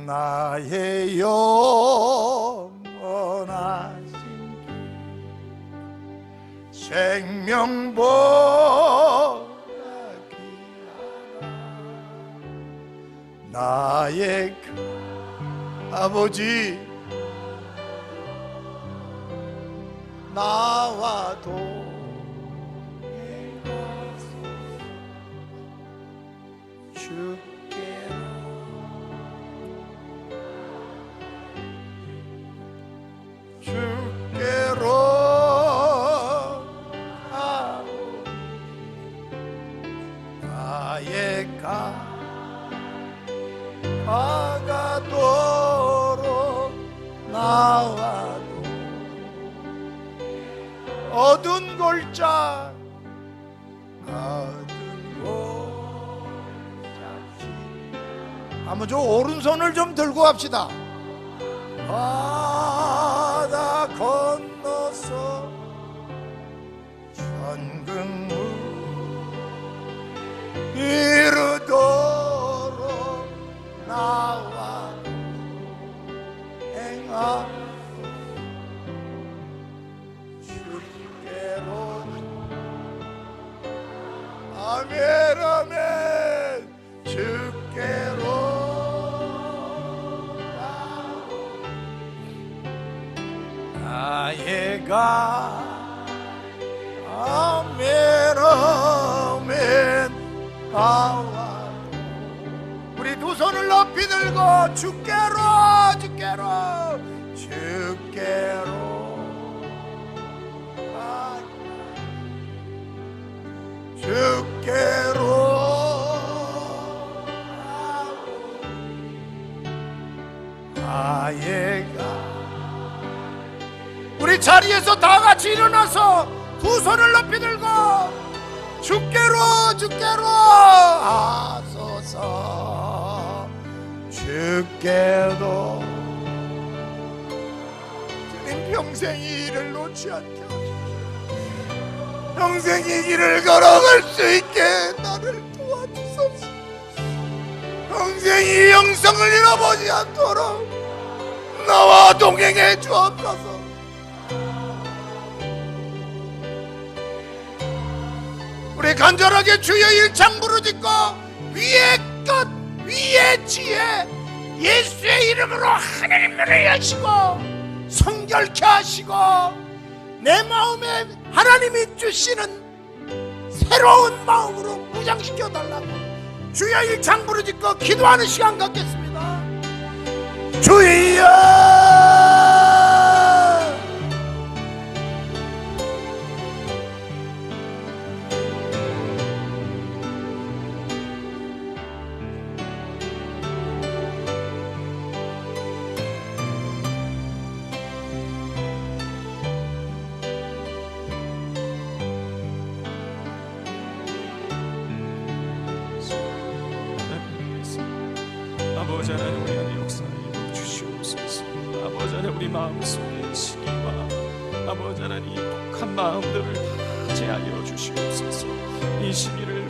나의 영원하신 생명보다 귀하다 나의 아버지, 나와도 주께로 나의 가가도록 나와도 어두운 골짜 한번 저 오른손을 좀 들고 합시다. 바다 건너서 천국을 이루도록 나와 행하고 주께로 아멘 아멘 주께로 나의 아멘 아멘 나와 우리 두 손을 높이 들고 주께로 나의가 우리 자리에서 다 같이 일어나서 두 손을 높이 들고 주께로 하소서. 주께도 주님 평생 이 일을 놓지 않게 하소서. 평생 이 길을 걸어갈 수 있게 나를 도와주소서. 평생 이 영성을 잃어보지 않도록 나와 동행해 주옵소서. 우리 간절하게 주의 일창 부르짖고 위의 끝 위의 지혜 예수의 이름으로 하나님 문을 여시고 성결케 하시고 내 마음에 하나님이 주시는 새로운 마음으로 무장시켜 달라고 주의 일창 부르짖고 기도하는 시간 갖겠습니다. 주여 아버지 하나님 우리 안에 역사하여 주시옵소서. 아버지 하나님 우리 마음속에 시기와 아버지 하나님 독한 마음들을 다 제하여 주시옵소서. 이 시기를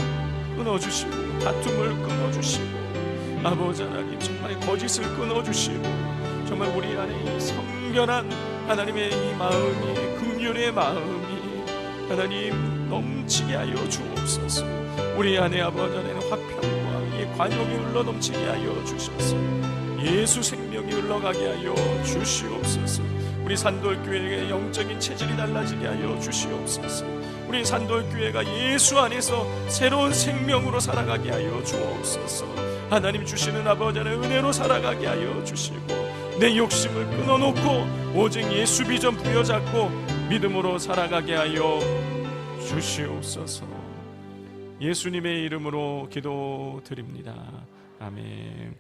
끊어주시고 다툼을 끊어주시고 아버지 하나님 정말 거짓을 끊어주시고 정말 우리 안에 이 성결한 하나님의 이 마음이 긍휼의 마음이 하나님 넘치게 하여 주옵소서. 우리 안에 아버지 하나님 화평과 이 관용이 흘러넘치게 하여 주셔서 예수 생명이 흘러가게 하여 주시옵소서. 우리 산돌교회의 영적인 체질이 달라지게 하여 주시옵소서. 우리 산돌교회가 예수 안에서 새로운 생명으로 살아가게 하여 주옵소서. 하나님 주시는 아버지 하나님 은혜로 살아가게 하여 주시고 내 욕심을 끊어놓고 오직 예수 비전 부여잡고 믿음으로 살아가게 하여 주시옵소서. 예수님의 이름으로 기도드립니다. 아멘.